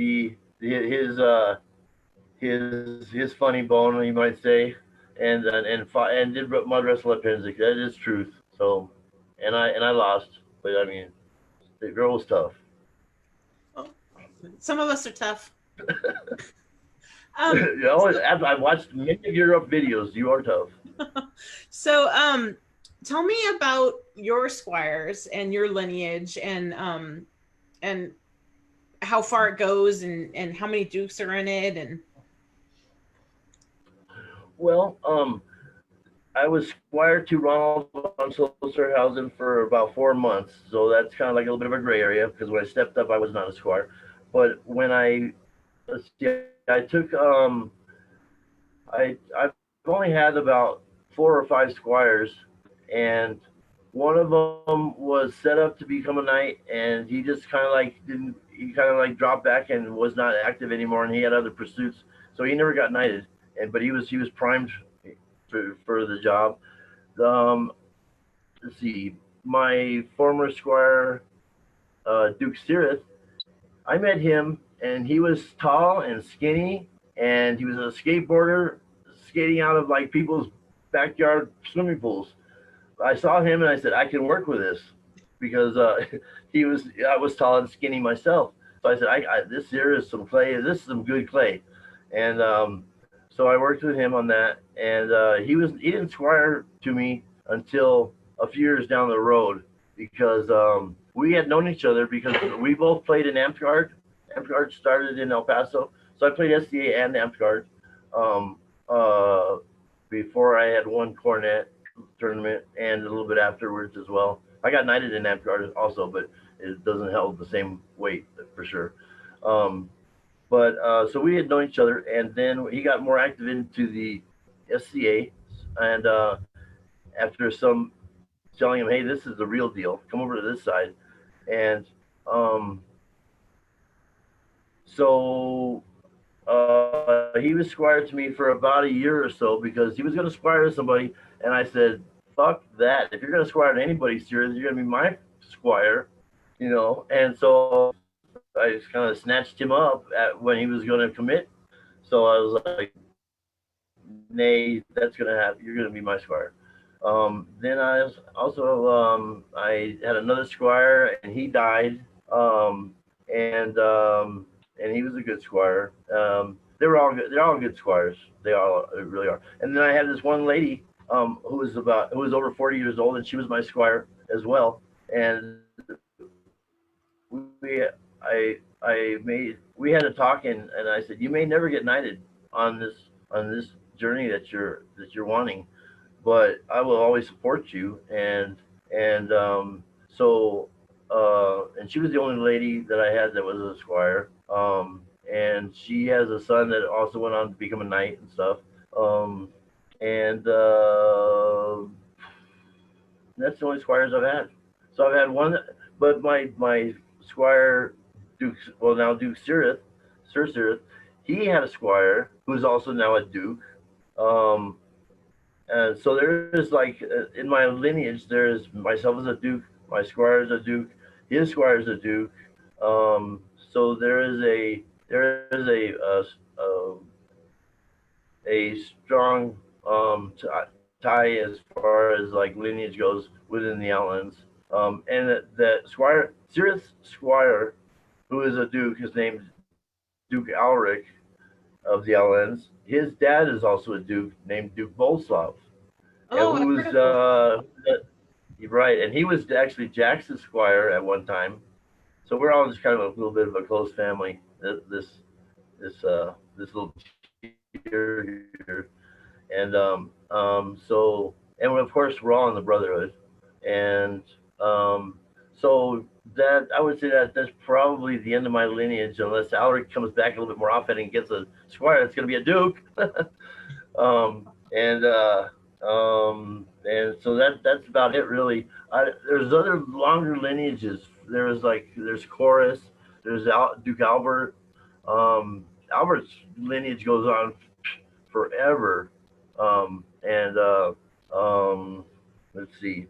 his funny bone, you might say, and did mud wrestle at Penzic. That is truth. So, and I lost, but I mean the girl was tough. Well, some of us are tough. Um, You know, I've watched many of your videos. You are tough. so tell me about your squires and your lineage and how far it goes and how many dukes are in it and Well, I was squire to Ronald von Sosterhausen for about 4 months, so that's kind of like a little bit of a gray area because when I stepped up, I was not a squire. But when I let's see, I've only had about 4 or 5 squires, and one of them was set up to become a knight, and he just kind of like didn't. He kind of like dropped back and was not active anymore, and he had other pursuits, so he never got knighted. And but he was primed for the job. Um, let's see, my former squire Duke Sirith, I met him, and he was tall and skinny, and he was a skateboarder skating out of like people's backyard swimming pools. I saw him and I said, I can work with this because I was tall and skinny myself. So I said, this here is some clay. This is some good clay, and so I worked with him on that. And he didn't squire to me until a few years down the road because we had known each other because we both played in Amtgard. Amtgard started in El Paso, so I played SCA and Amtgard. Um, uh, Before I had won Cornet tournament and a little bit afterwards as well. I got knighted in Amtgard also, but it doesn't hold the same weight for sure. Um, but so we had known each other, and then he got more active into the SCA, and after some telling him, "Hey, this is the real deal. Come over to this side," and um, so he was squire to me for about a year or so because he was going to squire to somebody, and I said, "Fuck that! If you're going to squire to anybody, serious, you're going to be my squire." And so I just kind of snatched him up when he was going to commit. So I was like, "Nay, that's going to happen. You're going to be my squire." Then I was also I had another squire, and he died. Um, and and he was a good squire. They were all good. They're all good squires. They all really are. And then I had this one lady who was over 40 years old, and she was my squire as well. And we had a talk, and I said, you may never get knighted on this journey that you're wanting, but I will always support you. And so and she was the only lady that I had that was a squire. And she has a son that also went on to become a knight and stuff. Um, and That's the only squires I've had. So I've had one, but my squire Duke, well now Duke Sirith, Sir Sirith, he had a squire who's also now a duke. Um, and so there is like in my lineage, there's myself as a duke, my squire is a duke, his squire is a duke. So there is a strong tie as far as like lineage goes within the Outlands. And that Squire Sirius Squire, who is a duke, is named Duke Alric of the Outlands. His dad is also a duke named Duke Bolslav, and oh, I've heard who's of those. right, and he was actually Jackson's squire at one time. So we're all just kind of a little bit of a close family. This little tier here, and of course we're all in the brotherhood, and so that I would say that that's probably the end of my lineage, unless Alaric comes back a little bit more often and gets a squire that's going to be a duke. um, and so that's about it really. There's other longer lineages. There's Chorus, there's Duke Albert. Um, Albert's lineage goes on forever. And let's see.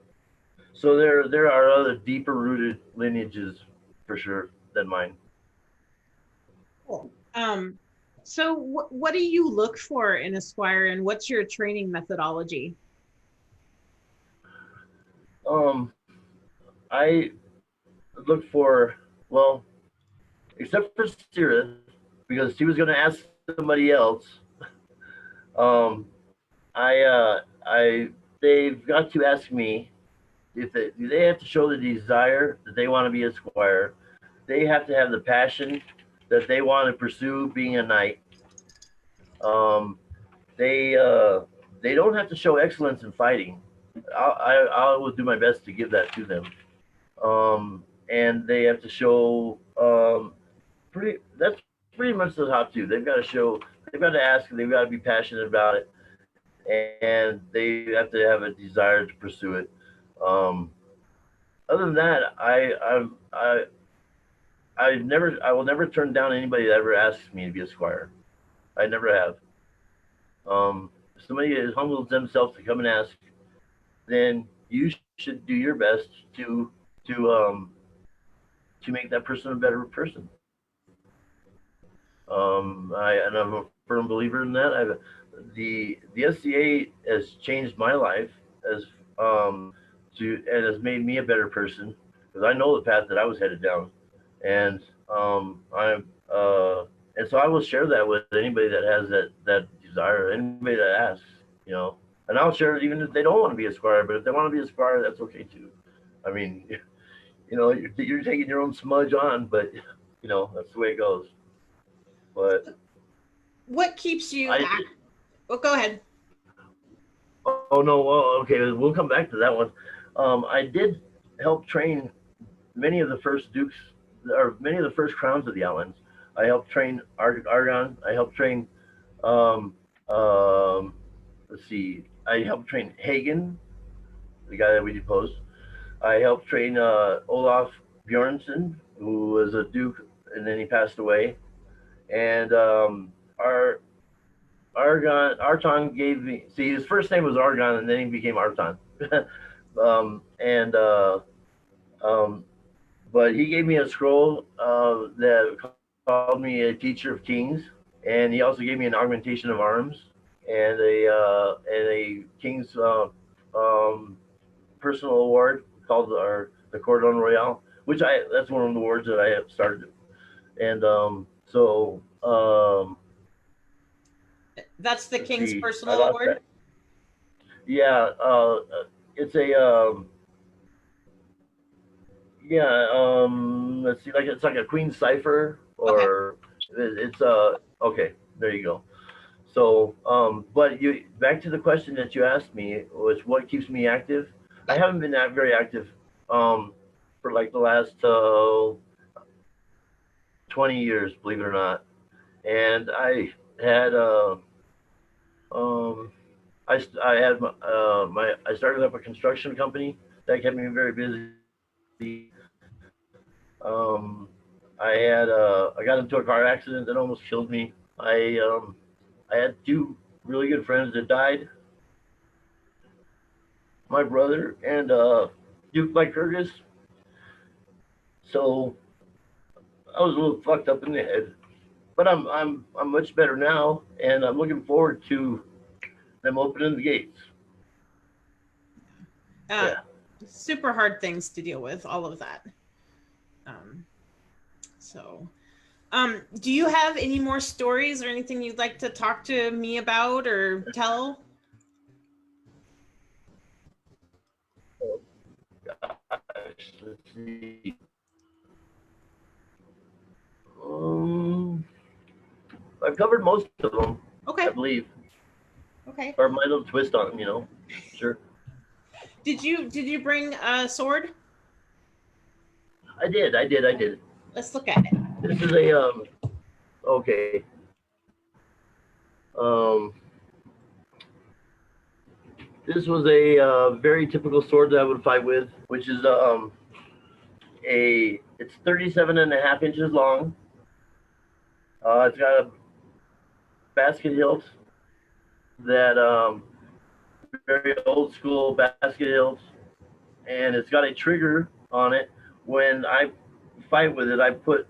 So there are other deeper rooted lineages for sure than mine. Cool. So what do you look for in a squire, and what's your training methodology? Um, I look for, well, except for Sirith, because she was going to ask somebody else. Um, I they've got to ask me if they have to show the desire that they want to be a squire. They have to have the passion that they want to pursue being a knight. Um, they they don't have to show excellence in fighting. I will do my best to give that to them. And they have to show pretty. That's pretty much the top two. They've got to show. They've got to ask. They've got to be passionate about it, and they have to have a desire to pursue it. Um, Other than that, I will never turn down anybody that ever asks me to be a squire. I never have. If somebody humbles themselves to come and ask, then you should do your best to um, to make that person a better person. I'm a firm believer in that. The SCA has changed my life as and has made me a better person because I know the path that I was headed down, and I'm and so I will share that with anybody that has that desire, anybody that asks, you know, and I'll share it even if they don't want to be a squire, but if they want to be a squire, that's okay too. I mean, you know, you're taking your own smudge on, but you know that's the way it goes. But What keeps you I active? Oh, go ahead. oh no, well, okay, we'll come back to that one. I did help train many of the first dukes or many of the first crowns of the Outlands. I helped train Argon. I helped train um, um, let's see. I helped train Hagen, the guy that we deposed. I helped train Olaf Bjornsson, who was a duke, and then he passed away. And our Arton gave me. See, his first name was Argon, and then he became Arton. And um, but he gave me a scroll that called me a teacher of kings, and he also gave me an augmentation of arms and a king's personal award called the Cordon Royal, which I that's one of the awards that I have started. And That's the let's king's see, I personal lost award. that. Yeah, it's a yeah. Let's see, like it's like a Queen cipher, Okay. or it's okay. There you go. So, but you back to the question that you asked me was what keeps me active. I Yeah. haven't been that very active for like the last 20 years, believe it or not. And had um, I had I started up a construction company that kept me very busy. Um, I got into a car accident that almost killed me. I had two really good friends that died. My brother and Duke Lycurgus. So I was a little fucked up in the head, but I'm much better now, and I'm looking forward to them opening the gates. Uh, Yeah. Super hard things to deal with, all of that. Um, so, do you have any more stories or anything you'd like to talk to me about or tell? Let's see. Um, I've covered most of them, I Okay. believe, Okay. or my little twist on them. You know, sure. Did you bring a sword? I did. Let's look at it. This is a okay. Um, this was a very typical sword that I would fight with, which is it's 37 and a half inches long. It's got basket hilt that very old school basket hilt, and it's got a trigger on it. When I fight with it, I put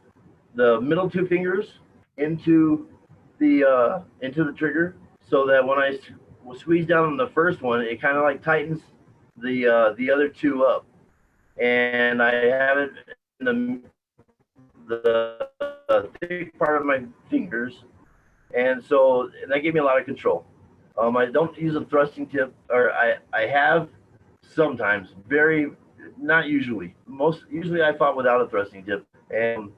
the middle two fingers into the trigger, so that when I squeeze down on the first one, it kind of like tightens the other two up, and I have it in the thick part of my fingers, and so that gave me a lot of control. I don't use a thrusting tip, or I have sometimes, very not usually. Most usually I fought without a thrusting tip, and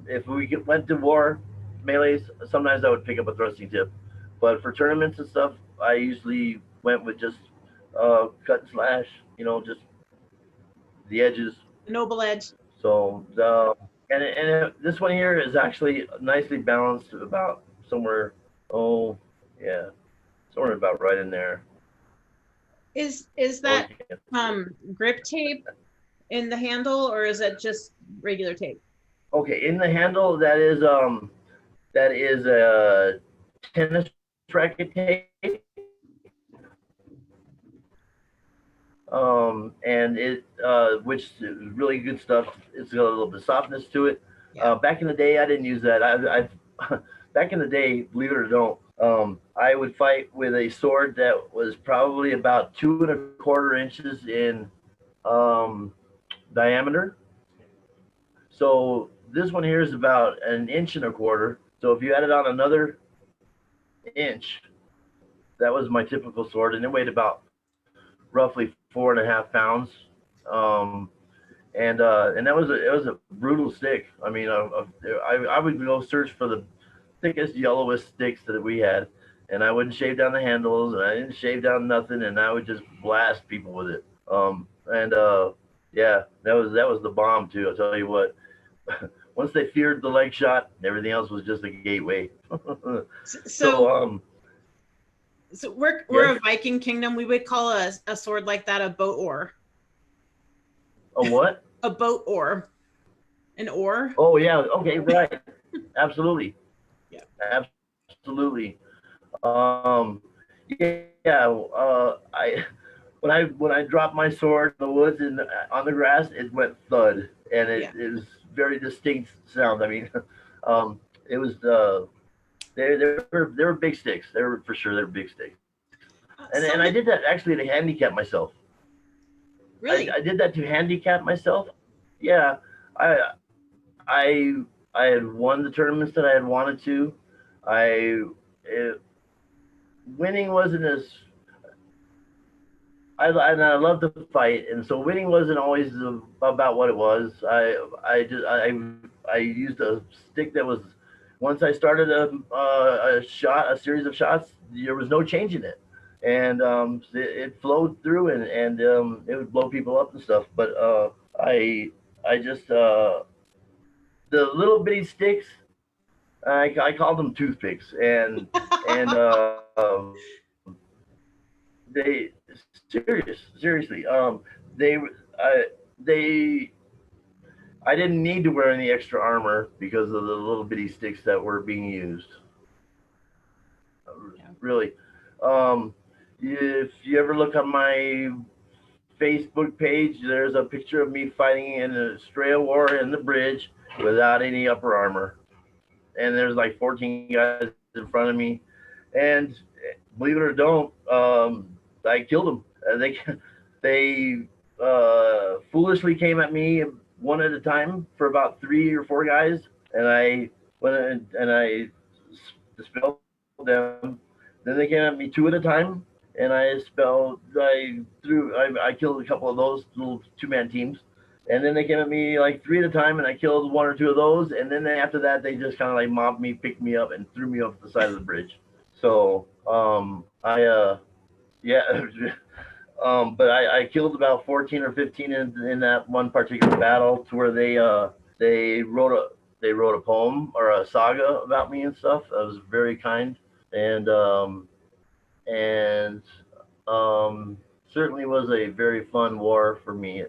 if we went to war melees, sometimes I would pick up a thrusting tip, but for tournaments and stuff, I usually went with just cut and slash. Just the edges. Noble edge. So this one here is actually nicely balanced, about somewhere. Oh, yeah, somewhere about right in there. Is Oh, that grip tape in the handle, or is it just regular tape? okay, in the handle, that is a tennis racket tape. And it which is really good stuff. It's got a little bit of softness to it. Yeah. Back in the day, I didn't use that. I back in the day, believe it or don't, I would fight with a sword that was probably about 2.25 inches in um, diameter. So this one here is about 1.25 inches. So if you added on another inch, that was my typical sword, and it weighed about roughly 4.5 pounds. Um, and it was a brutal stick. I mean, I would go search for the thickest, yellowest sticks that we had, and I wouldn't shave down the handles, and I didn't shave down nothing, and I would just blast people with it. And Yeah, that was the bomb too. I'll tell you what. Once they feared the leg shot, everything else was just a gateway. So So so we're yes, a Viking kingdom. We would call a sword like that a boat oar. a what? A boat oar. An oar. Oh yeah, okay, right, absolutely, Yeah. absolutely. Um, yeah, I when I dropped my sword in the woods and on the grass, it went thud, and it, Yeah. it was very distinct sound. I mean, it was they were big sticks. They were for sure they were big sticks, and I Something did that actually to handicap myself. really. I did that to handicap myself. Yeah, I I I had won the tournaments that I had wanted to. I it, Winning wasn't as I love to fight, and so winning wasn't always about what it was. I used a stick that was, once I started a series of shots, there was no changing it, and it flowed through, and it would blow people up and stuff. But I just the little bitty sticks, I called them toothpicks, and they seriously, they they I didn't need to wear any extra armor because of the little bitty sticks that were being used. Yeah. Really, if you ever look on my Facebook page, there's a picture of me fighting in a Australia war in the bridge without any upper armor, and there's like 14 guys in front of me, and believe it or don't, I killed them. They foolishly came at me one at a time for about 3 or 4 guys, and I went and I dispelled them. Then they came at me two at a time, and I killed a couple of those little two-man teams. And then they came at me like three at a time, and I killed one or two of those. And then after that, they just kind of like mobbed me, picked me up, and threw me off the side of the bridge. So yeah, but I killed about 14 or 15 in that one particular battle, to where they wrote a poem or a saga about me and stuff. That was very kind, and certainly was a very fun war for me.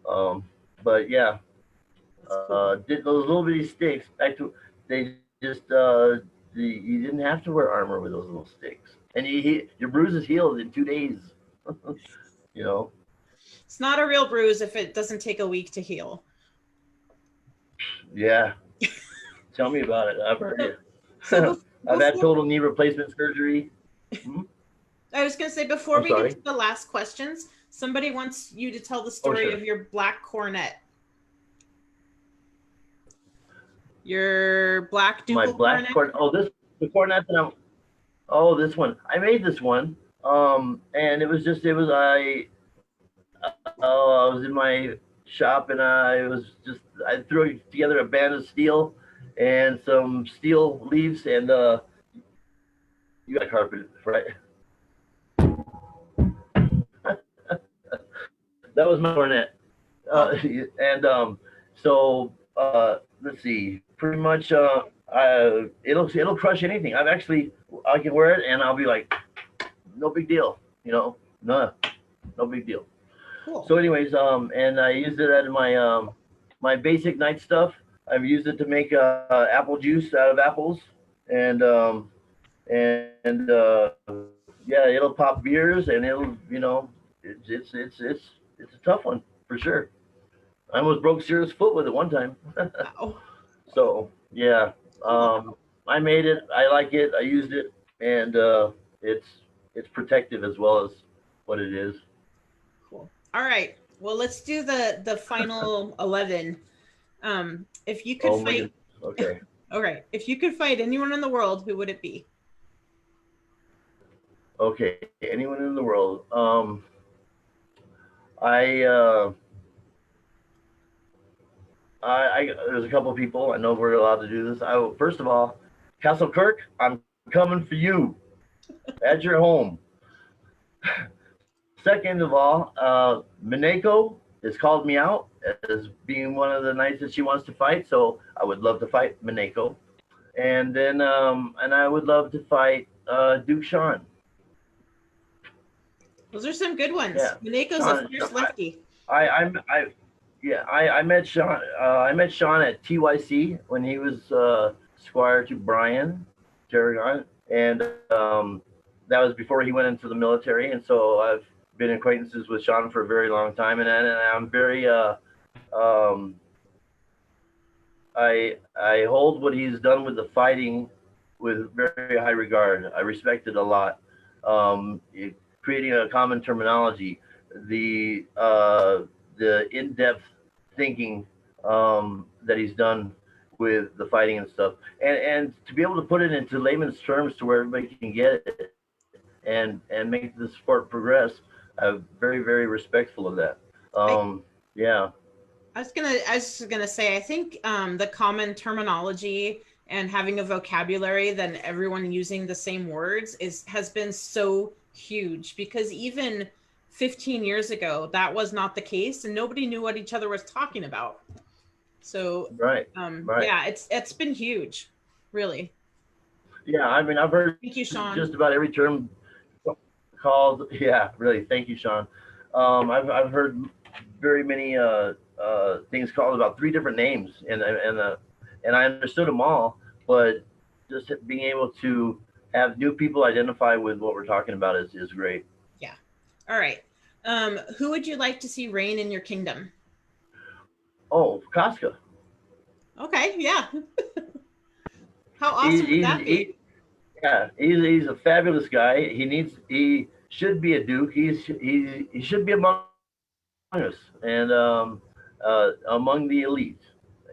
um, but yeah, That's cool. did those little bitty sticks. They just you didn't have to wear armor with those little sticks, and your bruises healed in 2 days. you know, It's not a real bruise if it doesn't take a week to heal. yeah. Tell me about it. I've heard So, you. so I've had before total knee replacement surgery. Hmm? I was going to say, before I'm we get to sorry. the last questions, somebody wants you to tell the Oh, story of sure. your black cornet, your black My ducal black cornet. corn. Oh, this the cornet that I'm. Oh, this one. I made this one. And I was in my shop and I threw together a band of steel and some steel leaves and you got carpet, right? That was my cornet. Oh, And so let's see. Pretty much, it'll crush anything. I can wear it and I'll be like, no big deal. No big deal. cool. So, anyways, and I used it as my basic night stuff. I've used it to make apple juice out of apples, and yeah, it'll pop beers, and it's a tough one for sure. I almost broke Sarah's foot with it one time. Wow. So yeah, Cool. I made it. I like it. I used it, and it's it's protective as well as what it is. Cool. All right. Well, let's do the final 11. If you could Oh my fight, goodness. Okay. all right, if you could fight anyone in the world, who would it be? Okay. Anyone in the world. I, there's a couple of people. I know we're allowed to do this. First of all, Castle Kirk, I'm coming for you at your home. Second of all, Mineko has called me out as being one of the knights that she wants to fight. So I would love to fight Mineko. And I would love to fight Duke Sean. Those are some good ones. Yeah, Mineko's a Sean. fierce lefty. I yeah, I met Sean. I met Sean at TYC when he was squire to Brian Tarragon, and that was before he went into the military. And so I've been acquaintances with Sean for a very long time, and I'm very um, I hold what he's done with the fighting with very high regard. I respect it a lot. Creating a common terminology, the uh, the in-depth thinking that he's done with the fighting and stuff, and to be able to put it into layman's terms to where everybody can get it and make the sport progress. I'm very respectful of that. I, Yeah, I was gonna say, I think the common terminology and having a vocabulary, then everyone using the same words has been so huge, because even 15 years ago that was not the case and nobody knew what each other was talking about. So right, right. yeah, it's been huge, really. Yeah, I mean, I've heard Thank you, Sean. just about every term called. Yeah, really. Thank you, Sean. I've heard very many things called about three different names, and I understood them all. But just being able to have new people identify with what we're talking about is great. Yeah. All right. Who would you like to see reign in your kingdom? Oh, Casca. Okay, yeah. How He, awesome would he's that be? he, yeah, he's a fabulous guy. He should be a duke. He should be among us and among the elite.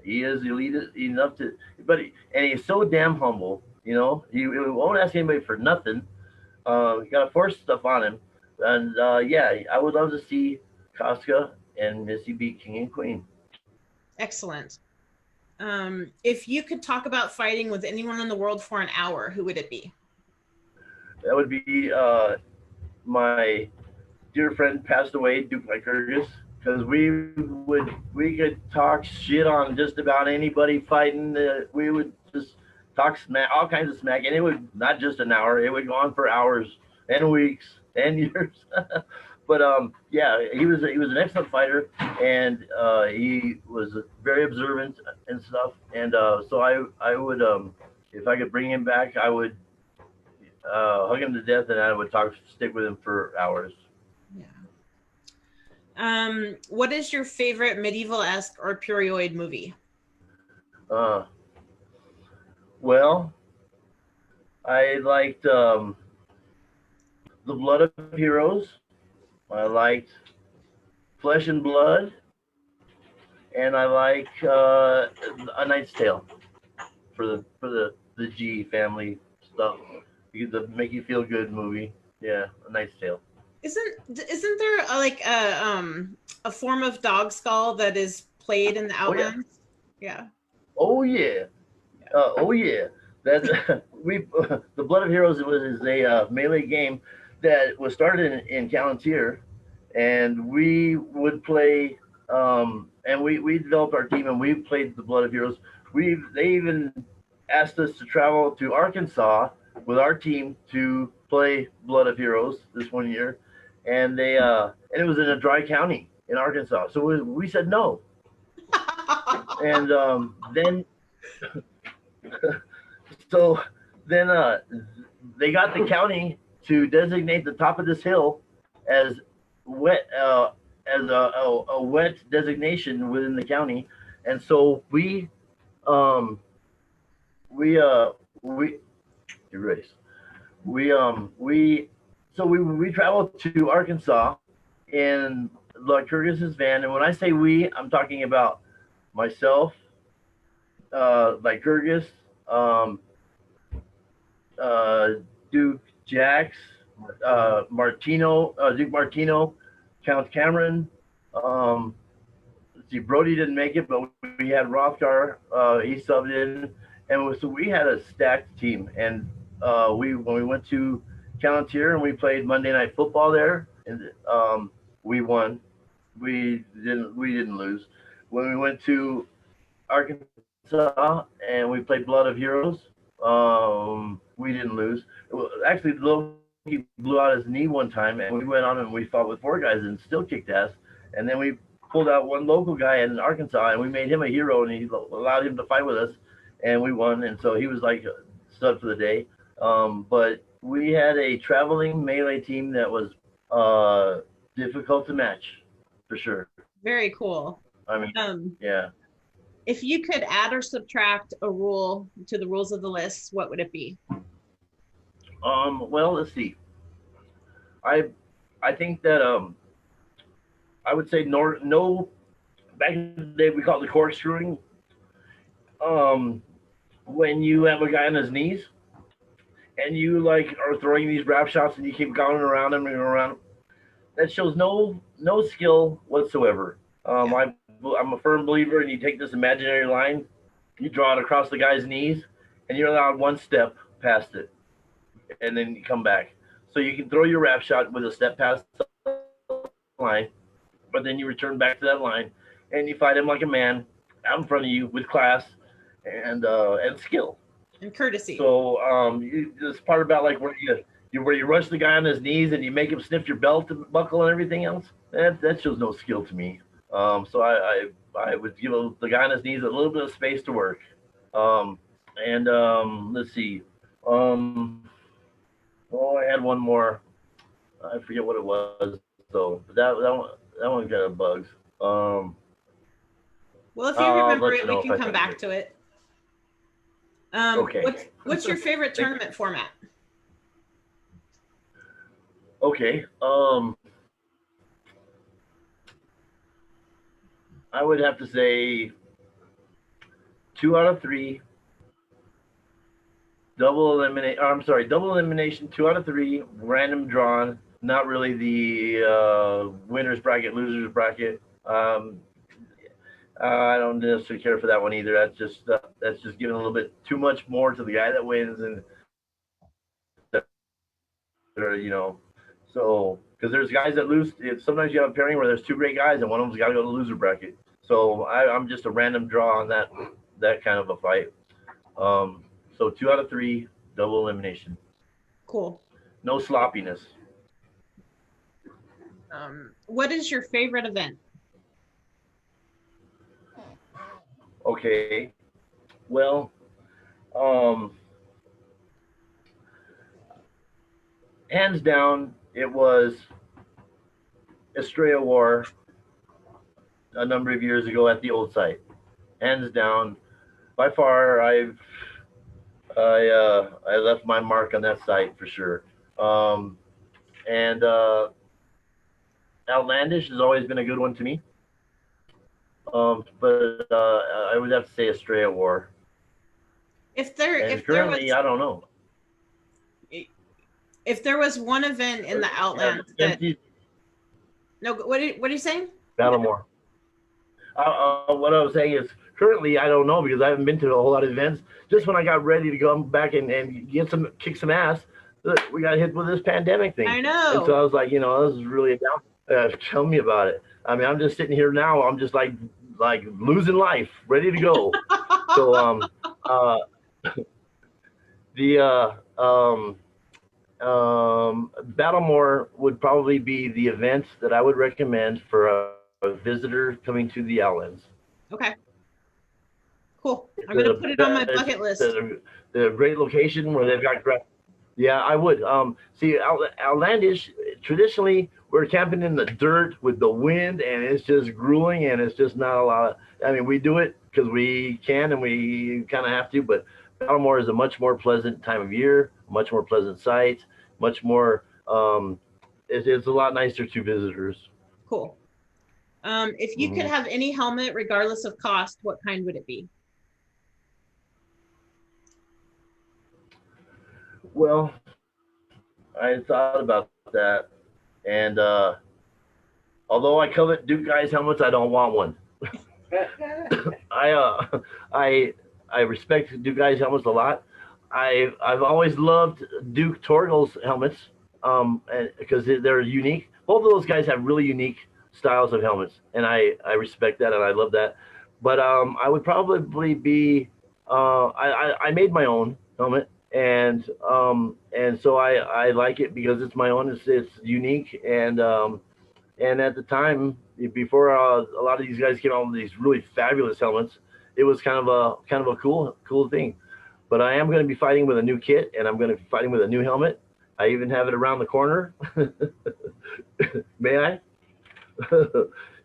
He is elite enough to, and he's so damn humble. He won't ask anybody for nothing. You got to force stuff on him, and yeah, I would love to see Casca and Missy be king and queen. Excellent. If you could talk about fighting with anyone in the world for an hour, who would it be? That would be my dear friend passed away, Duke Lycurgus, because we could talk shit on just about anybody fighting. We would just talk smack, all kinds of smack, and it would not just an hour; it would go on for hours and weeks and years. But yeah, he was an excellent fighter, and he was very observant and stuff. And so I would If I could bring him back, I would hug him to death, and I would stick with him for hours. Yeah. What is your favorite medieval-esque or period movie? Uh, well, I liked The Blood of Heroes. I liked Flesh and Blood, and I like A Knight's Tale for the G family stuff. The make you feel good movie. Yeah, A Knight's Tale. Isn't there a form of dog skull that is played in the Oh yeah. Outlands? Yeah. Oh yeah. Oh yeah. That we the Blood of Heroes was is a melee game that was started in Palantir, and we would play. And we developed our team, and we played the Blood of Heroes. They even asked us to travel to Arkansas with our team to play Blood of Heroes this one year, and it was in a dry county in Arkansas. So we said no, and then so then they got the county to designate the top of this hill as wet as a wet designation within the county, and so um we erase we so we traveled to Arkansas in Lycurgus's van, and when I say we, I'm talking about myself, Lycurgus, um, uh, Duke Jax, Duke Martino, Count Cameron. Let's see, Brody didn't make it, but we had Rothgar. He subbed in, and so we had a stacked team. And we when we went to Palantir and we played Monday Night Football there, and we won. We didn't lose. When we went to Arkansas and we played Blood of Heroes, we didn't lose. Actually, he blew out his knee one time, and we went on and we fought with four guys and still kicked ass. And then we pulled out one local guy in Arkansas, and we made him a hero, and he allowed him to fight with us, and we won. And so he was like a stud for the day. But we had a traveling melee team that was difficult to match, for sure. Very cool. I mean, Um, yeah. if you could add or subtract a rule to the rules of the list, what would it be? Well, let's see. I I think that I would say no. Back in the day, we called it corkscrewing. Um, when you have a guy on his knees and you like are throwing these wrap shots and you keep going around him and around him, that shows no skill whatsoever. Yeah. I'm a firm believer, and you take this imaginary line, you draw it across the guy's knees, and you're allowed one step past it, and then you come back. So you can throw your wrap shot with a step past the line, but then you return back to that line, and you fight him like a man out in front of you with class and skill. And courtesy. So this part about like where you rush the guy on his knees and you make him sniff your belt buckle and everything else. That shows no skill to me. So I would give the guy on his knees a little bit of space to work. And let's see. Oh, I had one more. I forget what it was. So that one got bugs. Well, if you I'll remember let you it, know we if can I come think back of to it. Okay. What's your favorite tournament format? Okay. I would have to say 2 out of 3, double eliminate. I'm sorry, double elimination. 2 out of 3, random drawn. Not really the winners bracket, losers bracket. I don't necessarily care for that one either. That's just giving a little bit too much more to the guy that wins, and you know, so because there's guys that lose. Sometimes you have a pairing where there's two great guys, and one of them's got to go to the loser bracket. So I'm just a random draw on that kind of a fight. So 2 out of 3, double elimination. Cool. No sloppiness. What is your favorite event? Okay. Well, hands down, it was Estrella War a number of years ago at the old site. Hands down, by far, I left my mark on that site for sure. Um, and Outlandish has always been a good one to me. But I would have to say Estrella War. And If there currently, was I don't know. if there was one event in the Yeah, Outlands that empty no, what are you saying? Battlemore. What I was saying is currently I don't know because I haven't been to a whole lot of events. Just when I got ready to go back and kick some ass, we got hit with this pandemic thing, I and so know. I was like, this is really a down. Tell me about it. I mean, I'm just sitting here now. I'm just like losing life, ready to go. So uh, the Battlemore would probably be the event that I would recommend for a visitor coming to the Outlands. Okay, cool. I'm gonna put it on my It's bucket list. a great location where they've got. Yeah, I would. See, Outlandish. Traditionally, we're camping in the dirt with the wind, and it's just grueling, and it's just not a lot of. I mean, we do it because we can, and we kind of have to. But Baltimore is a much more pleasant time of year, much more pleasant site, much more. It's a lot nicer to visitors. Cool. If you could Hmm. have any helmet, regardless of cost, what kind would it be? Well, I thought about that, and although I covet Duke guys helmets, I don't want one. I I I respect Duke guys helmets a lot. I've always loved Duke Torgal's helmets, because they're unique. Both of those guys have really unique styles of helmets, and I respect that and I love that. But I would probably be I made my own helmet, and so I like it because it's my own. It's unique, and at the time, before a lot of these guys came out with these really fabulous helmets, it was kind of a cool thing. But I am going to be fighting with a new kit, and I'm going to be fighting with a new helmet. I even have it around the corner. May I?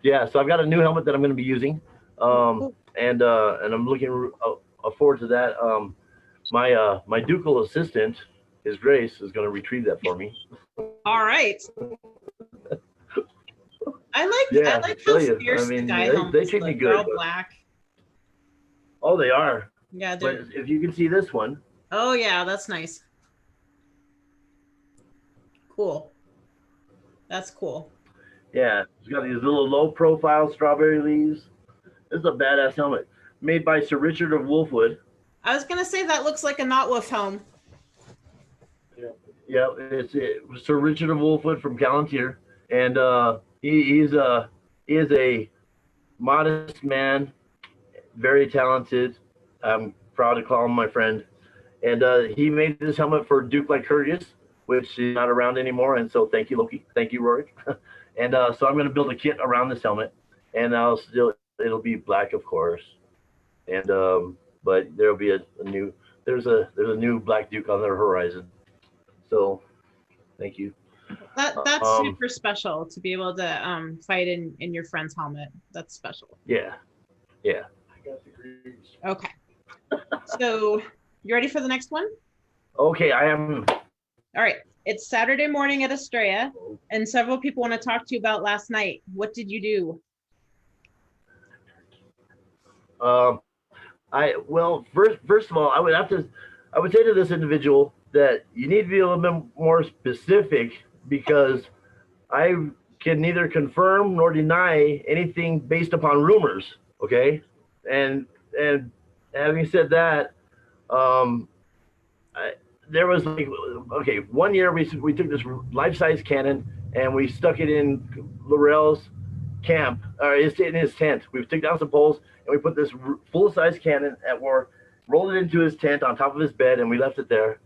Yeah, so I've got a new helmet that I'm going to be using, Cool. and I'm looking forward to that. My ducal assistant, His Grace, is going to retrieve that for me. All right. I Yeah, I like how tell you, I fierce the mean, guy they helmets treat me look. They're good, all but black. oh, they are. Yeah, But they're. if you can see this one, Oh yeah, that's nice. Cool. That's cool. yeah, it's got these little low profile strawberry leaves. This is a badass helmet made by Sir Richard of Wolfwood. I was gonna say that looks like a Knotwolf helm. Yeah, Sir Richard of Wolfwood from Palantir, and he is a modest man, very talented. I'm proud to call him my friend. And he made this helmet for Duke Lycurgus, which is not around anymore. And so thank you, Loki. Thank you, Rory. And so I'm going to build a kit around this helmet, and it'll be black, of course. And but there'll be a new there's a new Black Duke on the horizon. So thank you. That's Um, super special to be able to fight in your friend's helmet. That's special. yeah, yeah. Okay. So you ready for the next one? Okay, I am. All right. It's Saturday morning at Estrella, and several people want to talk to you about last night. What did you do? Um, first of all, I would say to this individual that you need to be a little bit more specific because I can neither confirm nor deny anything based upon rumors. Okay, and and having said that, um, I, there was like okay, one year we took this life size cannon and we stuck it in Laurel's camp, or in his tent. We took down some poles and we put this full size cannon at war, rolled it into his tent on top of his bed, and we left it there.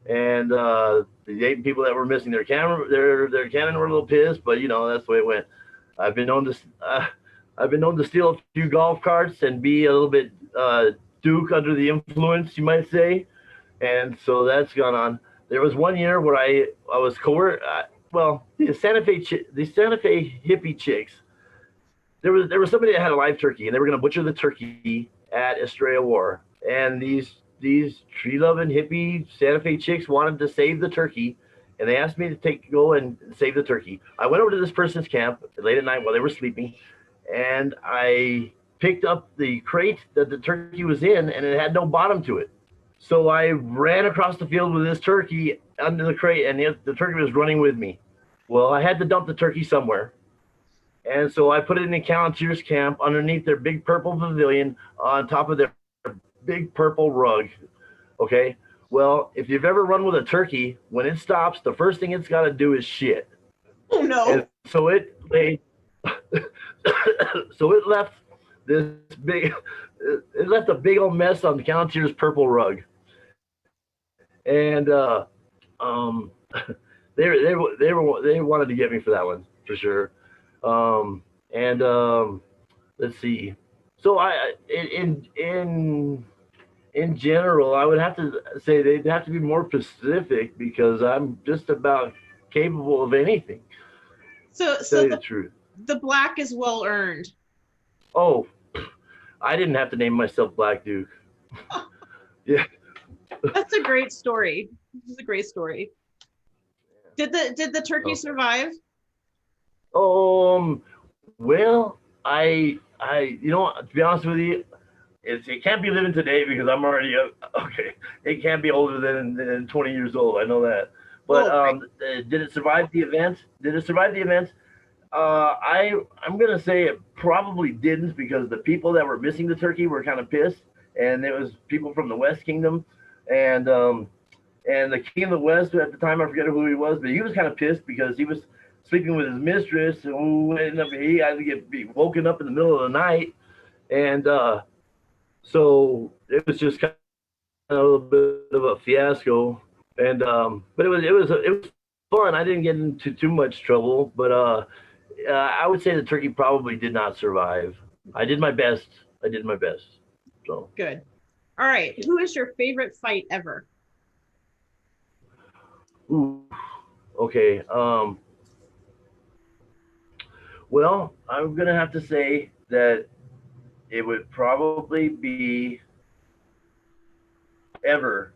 And the 8 people that were missing their cannon were a little pissed, but that's the way it went. I've been known to I've been known to steal a few golf carts and be a little bit Duke under the influence, you might say, and so that's gone on. There was one year where I was well, the Santa Fe hippie chicks. There was somebody that had a live turkey, and they were going to butcher the turkey at Estrella War. And these tree loving hippie Santa Fe chicks wanted to save the turkey, and they asked me to go and save the turkey. I went over to this person's camp late at night while they were sleeping, and I picked up the crate that the turkey was in, and it had no bottom to it. So I ran across the field with this turkey under the crate, and the turkey was running with me. Well, I had to dump the turkey somewhere. And so I put it in the Volunteers camp underneath their big purple pavilion on top of their big purple rug. Okay. Well, if you've ever run with a turkey, when it stops, the first thing it's got to do is shit. Oh no. And so it laid, so it left this big, it left a big old mess on the Volunteers purple rug. And they wanted to get me for that one for sure. And let's see. So in general, I would have to say they'd have to be more specific because I'm just about capable of anything. So To tell you the truth. The black is well earned. Oh, I didn't have to name myself Black Duke. Yeah. That's a great story. This is a great story. Did the turkey survive? Well, to be honest with you, it can't be living today because I'm already okay. It can't be older than 20 years old. I know that. But did it survive the event? Did it survive the event? I'm gonna say it probably didn't because the people that were missing the turkey were kind of pissed, and it was people from the West Kingdom, and the king of the West at the time, I forget who he was, but he was kind of pissed because he was sleeping with his mistress, who ended up he had to be woken up in the middle of the night, and so it was just kind of a little bit of a fiasco. And but it was fun. I didn't get into too much trouble, but I would say the turkey probably did not survive. I did my best. So good. All right. Who is your favorite fight ever? Ooh, okay. Well, I'm gonna have to say that it would probably be ever.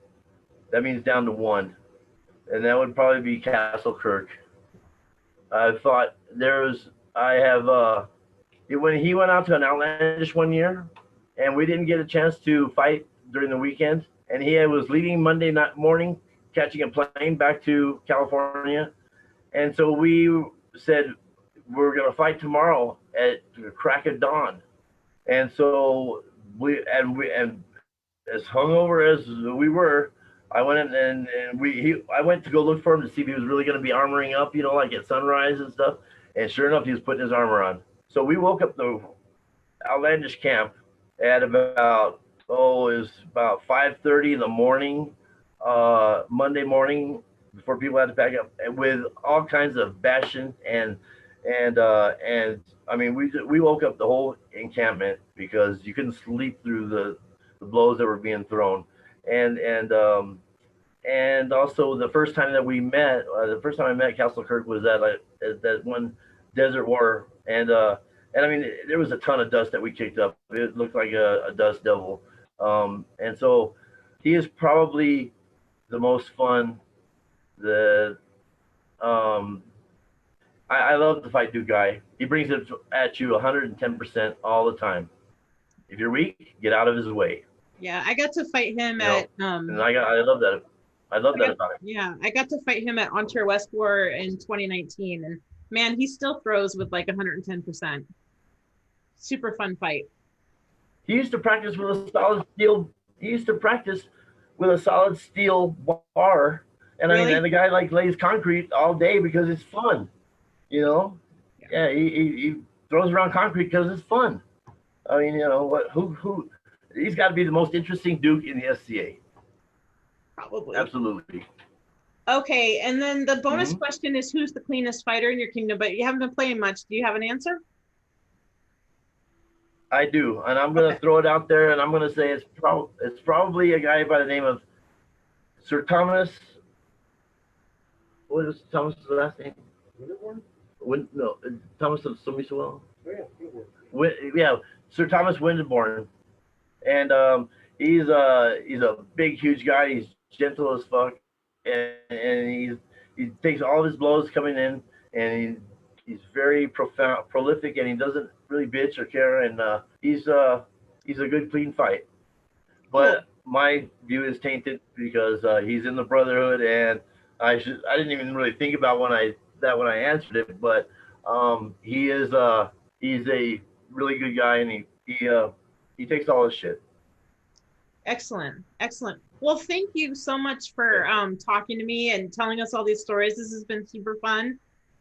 That means down to one, and that would probably be Castle Kirk. I thought I have when he went out to an Outlandish one year, and we didn't get a chance to fight during the weekend, and he was leaving Monday night morning, catching a plane back to California, and so we said we're gonna fight tomorrow at the crack of dawn, and so we as hungover as we were, I went in and I went to go look for him to see if he was really going to be armoring up, like at sunrise and stuff. And sure enough, he was putting his armor on. So we woke up the Outlandish camp at about it was about 5:30 in the morning, Monday morning, before people had to pack up, with all kinds of bashing and I mean we woke up the whole encampment because you couldn't sleep through the blows that were being thrown, and also the first time that we met, the first time I met Castle Kirk was at that one desert war, and I mean there was a ton of dust that we kicked up. It looked like a dust devil, and so he is probably the most fun. I love the fight dude guy. He brings it at you 110% all the time. If you're weak, get out of his way. Yeah, I got to fight him at and I love that. I love that about him. Yeah, I got to fight him at Ontario West War in 2019, and man, he still throws with like 110%. Super fun fight. He used to practice with a solid steel. He used to practice with a solid steel bar, and really? I mean, and the guy like lays concrete all day because it's fun. Yeah, he throws around concrete because it's fun. I mean, what? Who? He's got to be the most interesting Duke in the SCA. Probably. Absolutely. Okay, and then the bonus question is, who's the cleanest fighter in your kingdom? But you haven't been playing much. Do you have an answer? I do, and I'm going to throw it out there, and I'm going to say it's probably a guy by the name of Sir Thomas what was Thomas's last name? No, Thomas of Somiswell. Yeah, Sir Thomas Winterbourne, and he's a big, huge guy. He's gentle as fuck, and he takes all of his blows coming in, and he's very profound, prolific, and he doesn't really bitch or care, and he's a good, clean fight. Cool. But my view is tainted because he's in the Brotherhood, and I didn't even really think about when I answered it, but he is he's a really good guy, and he takes all his shit. Excellent. Excellent. Well, thank you so much for talking to me and telling us all these stories. This has been super fun.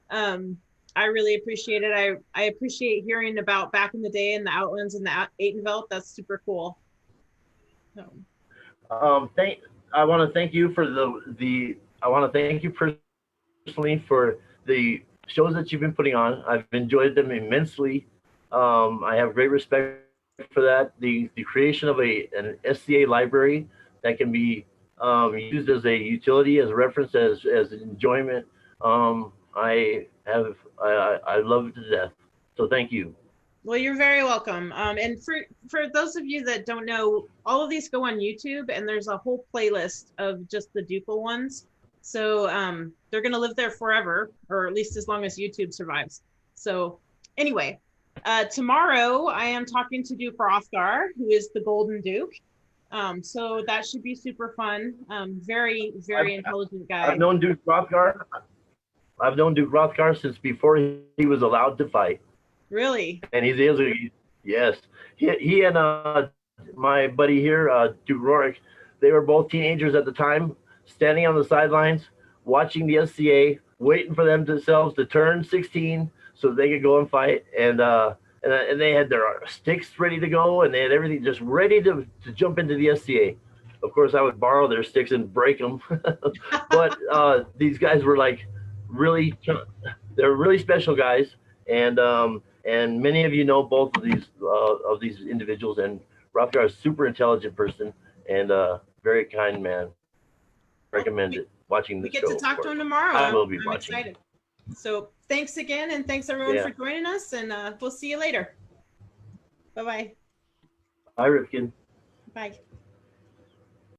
I really appreciate it. I appreciate hearing about back in the day and the Outlands and the Aitenveld. That's super cool. So. Thank I want to thank you for the I want to thank you personally for the shows that you've been putting on. I've enjoyed them immensely. I have great respect for that. The creation of an SCA library that can be used as a utility, as a reference, as enjoyment. I love it to death. So thank you. Well, you're very welcome. And for those of you that don't know, all of these go on YouTube, and there's a whole playlist of just the ducal ones. So they're gonna live there forever, or at least as long as YouTube survives. So anyway, tomorrow I am talking to Duke Rothgar, who is the Golden Duke. So that should be super fun. Very, very intelligent guy. I've known Duke Rothgar. I've known Duke Rothgar since before he was allowed to fight. Really? And yes. He and my buddy here, Duke Rorick, they were both teenagers at the time, standing on the sidelines, watching the SCA, waiting for themselves to turn 16 so they could go and fight. And they had their sticks ready to go, and they had everything just ready to jump into the SCA. Of course, I would borrow their sticks and break them. But these guys were like they're really special guys. And many of you know both of these individuals. And Rothgar is a super intelligent person and a very kind man. Recommend it. Watching the show. We get to talk to him tomorrow. I will be I'm watching. Excited. So thanks again, and thanks everyone for joining us. And we'll see you later. Bye-bye. Bye, Rifkin. Bye.